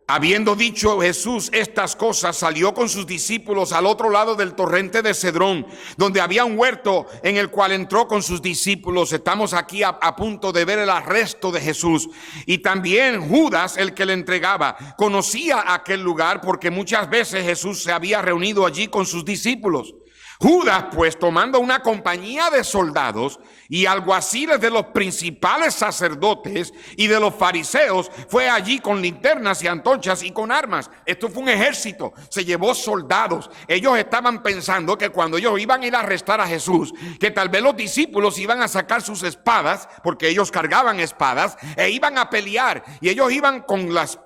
habiendo dicho Jesús estas cosas, salió con sus discípulos al otro lado del torrente de Cedrón, donde había un huerto, en el cual entró con sus discípulos. Estamos aquí a punto de ver el arresto de Jesús. Y también Judas, el que le entregaba, conocía aquel lugar, porque muchas veces Jesús se había reunido allí con sus discípulos. Judas, pues, tomando una compañía de soldados y alguaciles de los principales sacerdotes y de los fariseos, fue allí con linternas y antorchas y con armas. Esto fue un ejército, se llevó soldados. Ellos estaban pensando que cuando ellos iban a ir a arrestar a Jesús, que tal vez los discípulos iban a sacar sus espadas, porque ellos cargaban espadas, e iban a pelear. Y ellos iban con las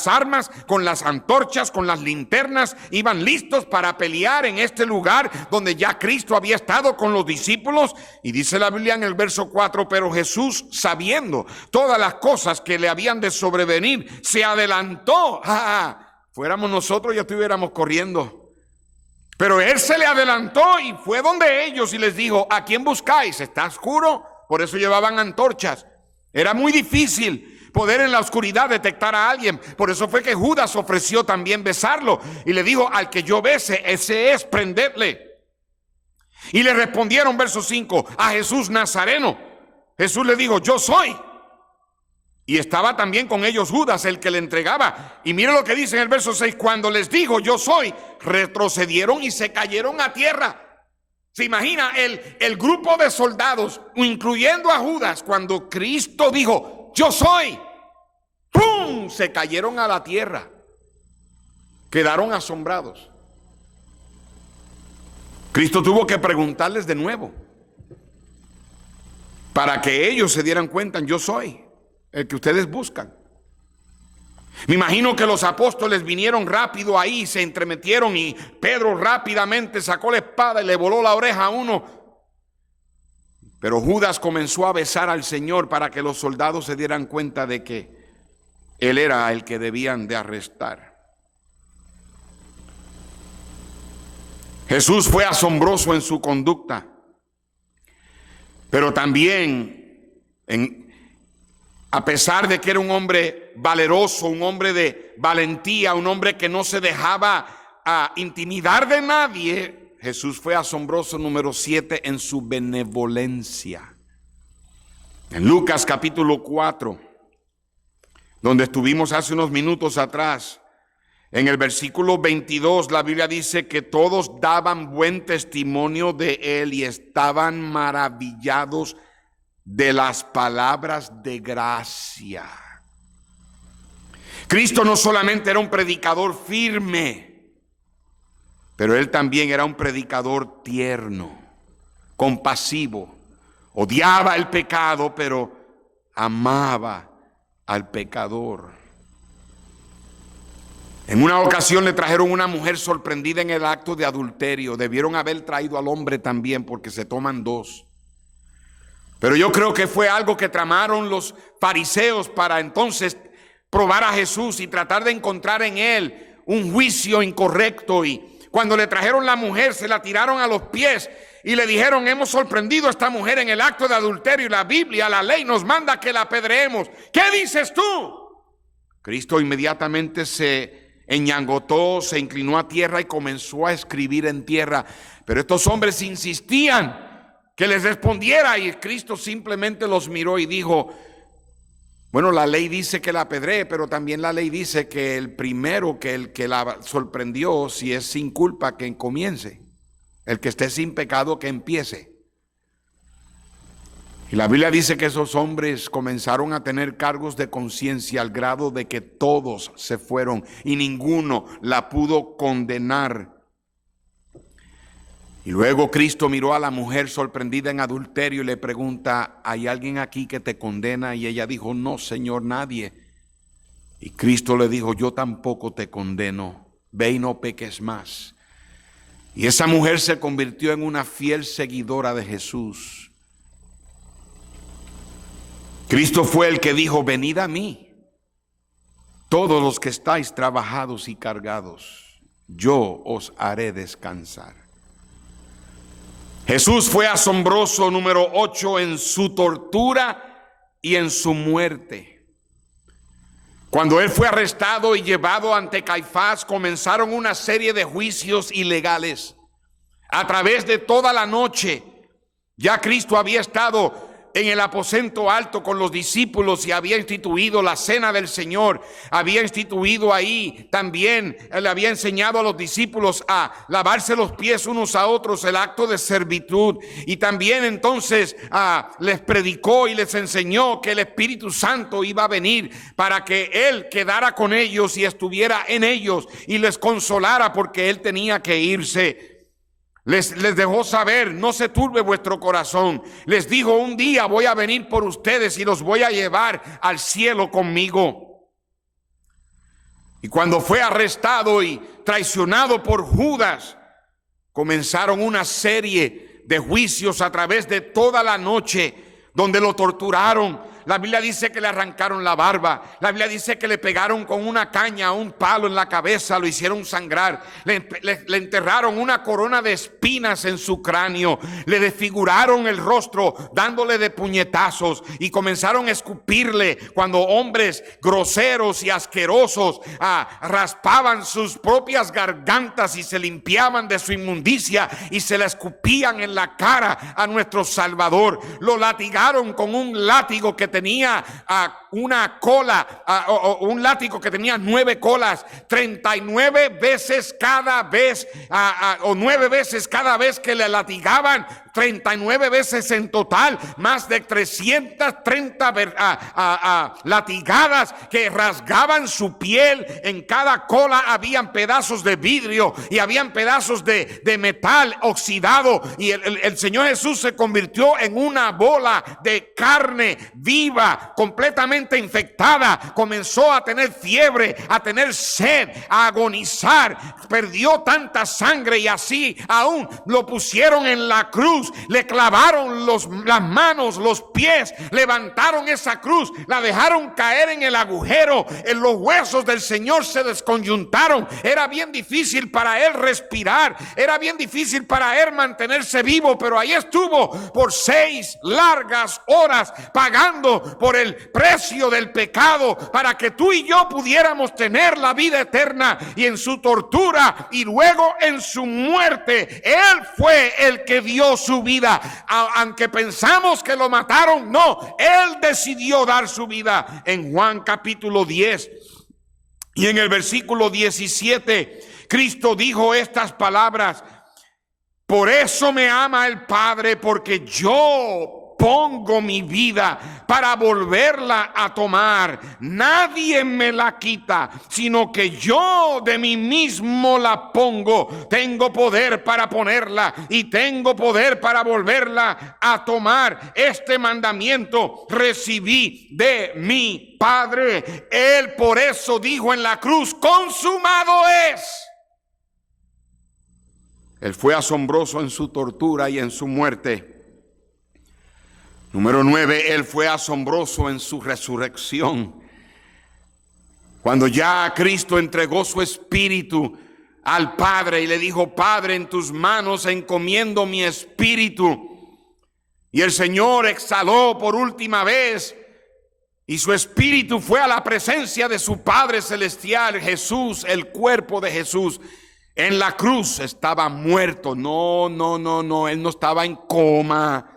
armas, con las antorchas, con las linternas, iban listos para pelear en este lugar donde ya Cristo había estado con los discípulos. Y dice la Biblia en el verso 4: pero Jesús, sabiendo todas las cosas que le habían de sobrevenir, se adelantó. Fuéramos nosotros, ya estuviéramos corriendo. Pero él se le adelantó y fue donde ellos y les dijo: ¿a quién buscáis? Está oscuro, por eso llevaban antorchas. Era muy difícil poder en la oscuridad detectar a alguien. Por eso fue que Judas ofreció también besarlo. Y le dijo: al que yo bese, ese es, prendedle. Y le respondieron, verso 5, a Jesús Nazareno. Jesús le dijo: yo soy. Y estaba también con ellos Judas, el que le entregaba. Y mire lo que dice en el verso 6: cuando les dijo yo soy, retrocedieron y se cayeron a tierra. Se imagina el grupo de soldados, incluyendo a Judas, cuando Cristo dijo yo soy, ¡pum!, se cayeron a la tierra. Quedaron asombrados. Cristo tuvo que preguntarles de nuevo para que ellos se dieran cuenta: yo soy el que ustedes buscan. Me imagino que los apóstoles vinieron rápido ahí, se entremetieron, y Pedro rápidamente sacó la espada y le voló la oreja a uno. Pero Judas comenzó a besar al Señor para que los soldados se dieran cuenta de que él era el que debían de arrestar. Jesús fue asombroso en su conducta. Pero también, a pesar de que era un hombre valeroso, un hombre de valentía, un hombre que no se dejaba intimidar de nadie, Jesús fue asombroso, número 7, en su benevolencia. En Lucas capítulo 4, donde estuvimos hace unos minutos atrás, en el versículo 22, la Biblia dice que todos daban buen testimonio de él y estaban maravillados de las palabras de gracia. Cristo no solamente era un predicador firme, pero él también era un predicador tierno, compasivo. Odiaba el pecado, pero amaba al pecador. En una ocasión le trajeron una mujer sorprendida en el acto de adulterio. Debieron haber traído al hombre también, porque se toman dos. Pero yo creo que fue algo que tramaron los fariseos para entonces probar a Jesús y tratar de encontrar en él un juicio incorrecto. Y cuando le trajeron la mujer, se la tiraron a los pies y le dijeron: hemos sorprendido a esta mujer en el acto de adulterio y la Biblia, la ley nos manda que la apedreemos. ¿Qué dices tú? Cristo inmediatamente se enñangotó, se inclinó a tierra y comenzó a escribir en tierra. Pero estos hombres insistían que les respondiera, y Cristo simplemente los miró y dijo: bueno, la ley dice que la apedree, pero también la ley dice que el primero, que el que la sorprendió, si es sin culpa, que comience. El que esté sin pecado, que empiece. Y la Biblia dice que esos hombres comenzaron a tener cargos de conciencia al grado de que todos se fueron y ninguno la pudo condenar. Y luego Cristo miró a la mujer sorprendida en adulterio y le pregunta: ¿hay alguien aquí que te condena? Y ella dijo: no, Señor, nadie. Y Cristo le dijo: yo tampoco te condeno, ve y no peques más. Y esa mujer se convirtió en una fiel seguidora de Jesús. Cristo fue el que dijo: venid a mí, todos los que estáis trabajados y cargados, yo os haré descansar. Jesús fue asombroso, número 8, en su tortura y en su muerte. Cuando él fue arrestado y llevado ante Caifás, comenzaron una serie de juicios ilegales. A través de toda la noche, ya Cristo había estado en el aposento alto con los discípulos y había instituido la cena del Señor. Había instituido ahí también, le había enseñado a los discípulos a lavarse los pies unos a otros, el acto de servitud. Y también entonces les predicó y les enseñó que el Espíritu Santo iba a venir para que Él quedara con ellos y estuviera en ellos y les consolara, porque Él tenía que irse. Les dejó saber: no se turbe vuestro corazón. Les dijo: un día voy a venir por ustedes y los voy a llevar al cielo conmigo. Y cuando fue arrestado y traicionado por Judas, comenzaron una serie de juicios a través de toda la noche, donde lo torturaron. La Biblia dice que le arrancaron la barba. La Biblia dice que le pegaron con una caña, un palo en la cabeza, lo hicieron sangrar. Le enterraron una corona de espinas en su cráneo. Le desfiguraron el rostro dándole de puñetazos y comenzaron a escupirle cuando hombres groseros y asquerosos raspaban sus propias gargantas y se limpiaban de su inmundicia y se la escupían en la cara a nuestro Salvador. Lo latigaron con un látigo que tenía una cola, un látigo que tenía 9 colas, 39 veces cada vez, o 9 veces cada vez que le latigaban, 39 veces en total, más de 330 latigadas que rasgaban su piel. En cada cola habían pedazos de vidrio y habían pedazos de metal oxidado, y el Señor Jesús se convirtió en una bola de carne viva viva, completamente infectada, comenzó a tener fiebre, a tener sed, a agonizar, perdió tanta sangre y así aún lo pusieron en la cruz, le clavaron las manos, los pies, levantaron esa cruz, la dejaron caer en el agujero, en los huesos del Señor se desconyuntaron, era bien difícil para él respirar, era bien difícil para él mantenerse vivo, pero ahí estuvo por 6 largas horas pagando por el precio del pecado para que tú y yo pudiéramos tener la vida eterna. Y en su tortura y luego en su muerte, él fue el que dio su vida. Aunque pensamos que lo mataron, no, él decidió dar su vida. En Juan capítulo 10 y en el versículo 17, Cristo dijo estas palabras: por eso me ama el Padre, porque yo pongo mi vida para volverla a tomar. Nadie me la quita, sino que yo de mí mismo la pongo. Tengo poder para ponerla y tengo poder para volverla a tomar. Este mandamiento recibí de mi Padre. Él por eso dijo en la cruz: consumado es. Él fue asombroso en su tortura y en su muerte. Número 9, él fue asombroso en su resurrección. Cuando ya Cristo entregó su espíritu al Padre y le dijo: Padre, en tus manos encomiendo mi espíritu. Y el Señor exhaló por última vez y su espíritu fue a la presencia de su Padre celestial. Jesús, el cuerpo de Jesús en la cruz, estaba muerto. No, él no estaba en coma.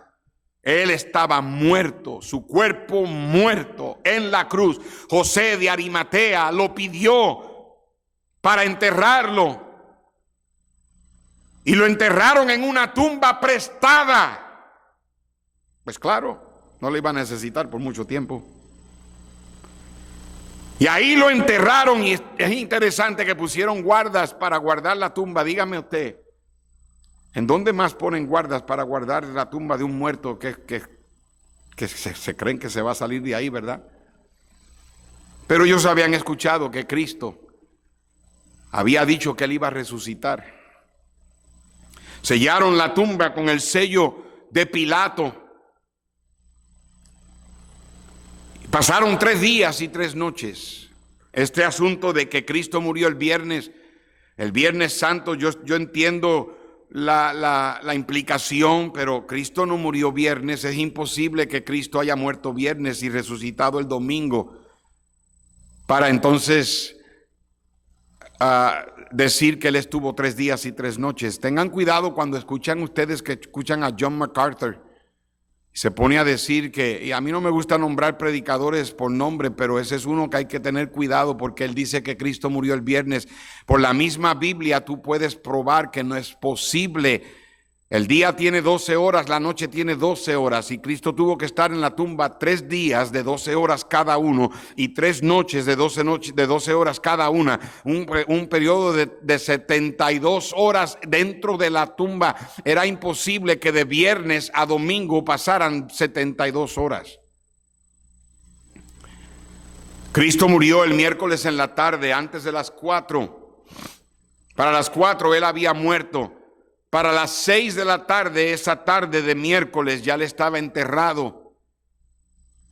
Él estaba muerto, su cuerpo muerto en la cruz. José de Arimatea lo pidió para enterrarlo y lo enterraron en una tumba prestada. Pues claro, no le iba a necesitar por mucho tiempo. Y ahí lo enterraron, y es interesante que pusieron guardas para guardar la tumba. Dígame usted, ¿en dónde más ponen guardas para guardar la tumba de un muerto que se creen que se va a salir de ahí, verdad? Pero ellos habían escuchado que Cristo había dicho que él iba a resucitar. Sellaron la tumba con el sello de Pilato. Pasaron 3 días y 3 noches. Este asunto de que Cristo murió el Viernes Santo, yo entiendo la implicación, pero Cristo no murió viernes. Es imposible que Cristo haya muerto viernes y resucitado el domingo para entonces decir que él estuvo 3 días y 3 noches. Tengan cuidado cuando escuchan ustedes que escuchan a John MacArthur. Se pone a decir que, y a mí no me gusta nombrar predicadores por nombre, pero ese es uno que hay que tener cuidado, porque él dice que Cristo murió el viernes. Por la misma Biblia tú puedes probar que no es posible. El día tiene 12 horas, la noche tiene 12 horas, y Cristo tuvo que estar en la tumba 3 días de 12 horas cada uno y 3 noches de 12 horas cada una, un periodo de 72 horas dentro de la tumba. Era imposible que de viernes a domingo pasaran 72 horas. Cristo murió el miércoles en la tarde, antes de las 4. Para las 4 él había muerto. Para las 6 de la tarde, esa tarde de miércoles, ya le estaba enterrado.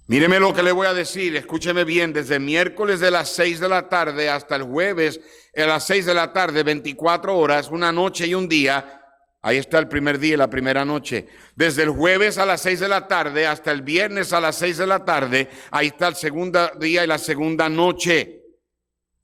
Míreme lo que le voy a decir, escúcheme bien. Desde miércoles de las 6 de la tarde hasta el jueves a las 6 de la tarde, 24 horas, una noche y un día. Ahí está el primer día y la primera noche. Desde el jueves a las 6 de la tarde hasta el viernes a las 6 de la tarde, ahí está el segundo día y la segunda noche.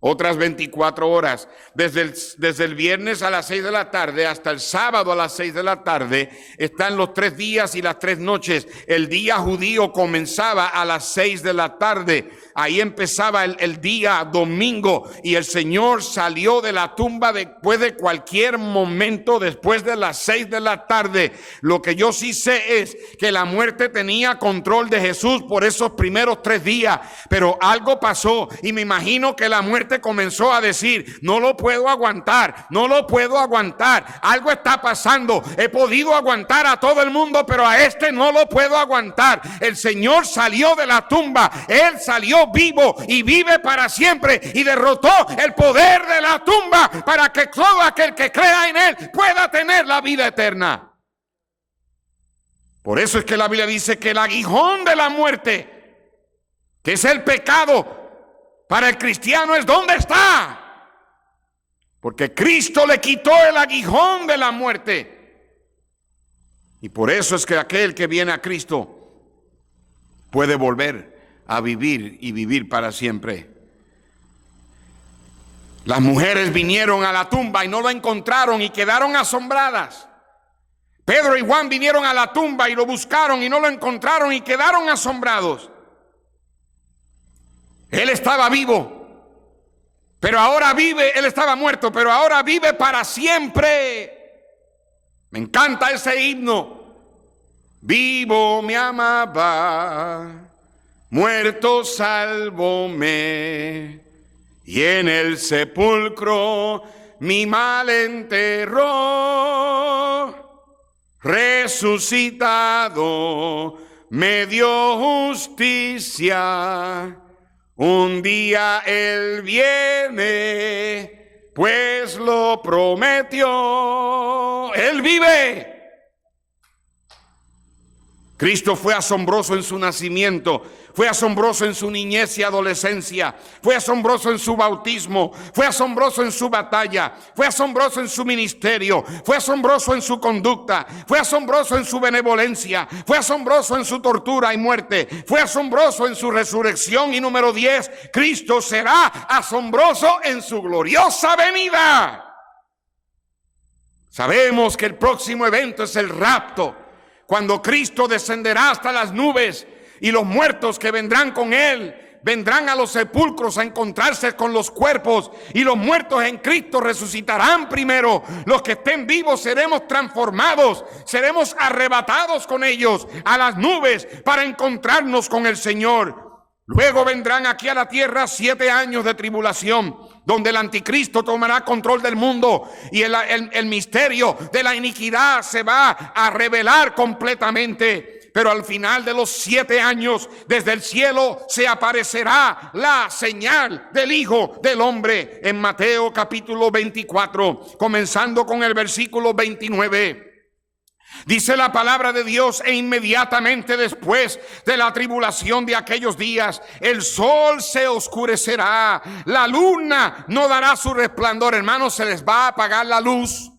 Otras 24 horas. Desde el viernes a las 6 de la tarde hasta el sábado a las 6 de la tarde están los 3 días y las 3 noches. El día judío comenzaba a las 6 de la tarde. Ahí empezaba el día domingo, y el Señor salió de la tumba después de cualquier momento, después de las 6 de la tarde. Lo que yo sí sé es que la muerte tenía control de Jesús por esos primeros 3 días, pero algo pasó, y me imagino que la muerte muerte comenzó a decir: no lo puedo aguantar, no lo puedo aguantar, algo está pasando, he podido aguantar a todo el mundo, pero a este no lo puedo aguantar. El Señor salió de la tumba, Él salió vivo y vive para siempre, y derrotó el poder de la tumba para que todo aquel que crea en Él pueda tener la vida eterna. Por eso es que la Biblia dice que el aguijón de la muerte, que es el pecado, para el cristiano es ¿dónde está? Porque Cristo le quitó el aguijón de la muerte. Y por eso es que aquel que viene a Cristo puede volver a vivir y vivir para siempre. Las mujeres vinieron a la tumba y no lo encontraron y quedaron asombradas. Pedro y Juan vinieron a la tumba y lo buscaron y no lo encontraron y quedaron asombrados. Él estaba vivo, pero ahora vive. Él estaba muerto, pero ahora vive para siempre. Me encanta ese himno. Vivo me amaba, muerto salvóme, y en el sepulcro mi mal enterró. Resucitado me dio justicia, un día Él viene, pues lo prometió. Él vive. Cristo fue asombroso en su nacimiento, fue asombroso en su niñez y adolescencia, fue asombroso en su bautismo, fue asombroso en su batalla, fue asombroso en su ministerio, fue asombroso en su conducta, fue asombroso en su benevolencia, fue asombroso en su tortura y muerte, fue asombroso en su resurrección. Y número 10, Cristo será asombroso en su gloriosa venida. Sabemos que el próximo evento es el rapto, cuando Cristo descenderá hasta las nubes y los muertos que vendrán con Él vendrán a los sepulcros a encontrarse con los cuerpos, y los muertos en Cristo resucitarán primero. Los que estén vivos seremos transformados, seremos arrebatados con ellos a las nubes para encontrarnos con el Señor. Luego vendrán aquí a la tierra 7 años de tribulación, donde el anticristo tomará control del mundo y el misterio de la iniquidad se va a revelar completamente. Pero al final de los 7 años, desde el cielo se aparecerá la señal del Hijo del Hombre, en Mateo capítulo 24, comenzando con el versículo 29. Dice la palabra de Dios: e inmediatamente después de la tribulación de aquellos días, el sol se oscurecerá, la luna no dará su resplandor. Hermanos, se les va a apagar la luz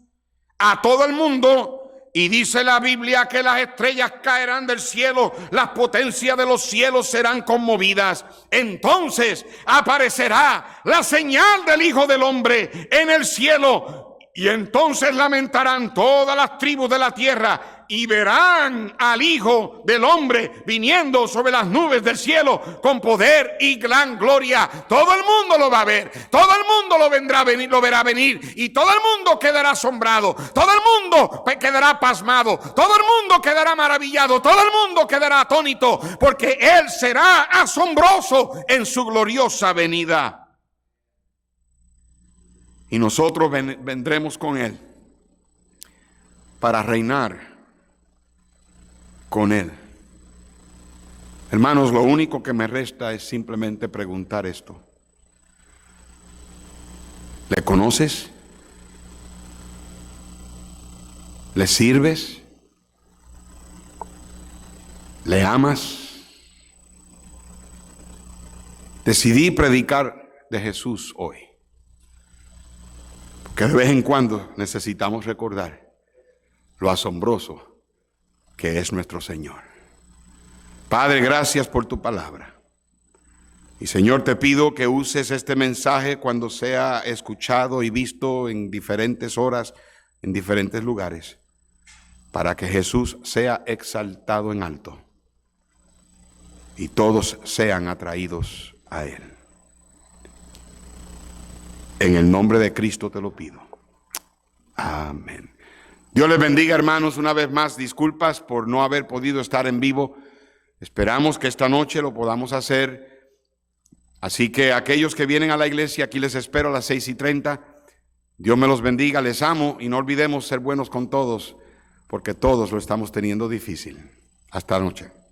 a todo el mundo. Y dice la Biblia que las estrellas caerán del cielo, las potencias de los cielos serán conmovidas. Entonces aparecerá la señal del Hijo del Hombre en el cielo. Y entonces lamentarán todas las tribus de la tierra y verán al Hijo del Hombre viniendo sobre las nubes del cielo con poder y gran gloria. Todo el mundo lo va a ver, todo el mundo lo verá venir, y todo el mundo quedará asombrado, todo el mundo quedará pasmado, todo el mundo quedará maravillado, todo el mundo quedará atónito, porque Él será asombroso en su gloriosa venida. Y nosotros vendremos con Él para reinar con Él. Hermanos, lo único que me resta es simplemente preguntar esto: ¿le conoces? ¿Le sirves? ¿Le amas? Decidí predicar de Jesús hoy, que de vez en cuando necesitamos recordar lo asombroso que es nuestro Señor. Padre, gracias por tu palabra. Y Señor, te pido que uses este mensaje cuando sea escuchado y visto en diferentes horas, en diferentes lugares, para que Jesús sea exaltado en alto y todos sean atraídos a Él. En el nombre de Cristo te lo pido. Amén. Dios les bendiga, hermanos. Una vez más, disculpas por no haber podido estar en vivo. Esperamos que esta noche lo podamos hacer Así que aquellos que vienen a la iglesia, aquí les espero a las 6:30. Dios me los bendiga, les amo y no olvidemos ser buenos con todos, porque todos lo estamos teniendo difícil. Hasta la noche.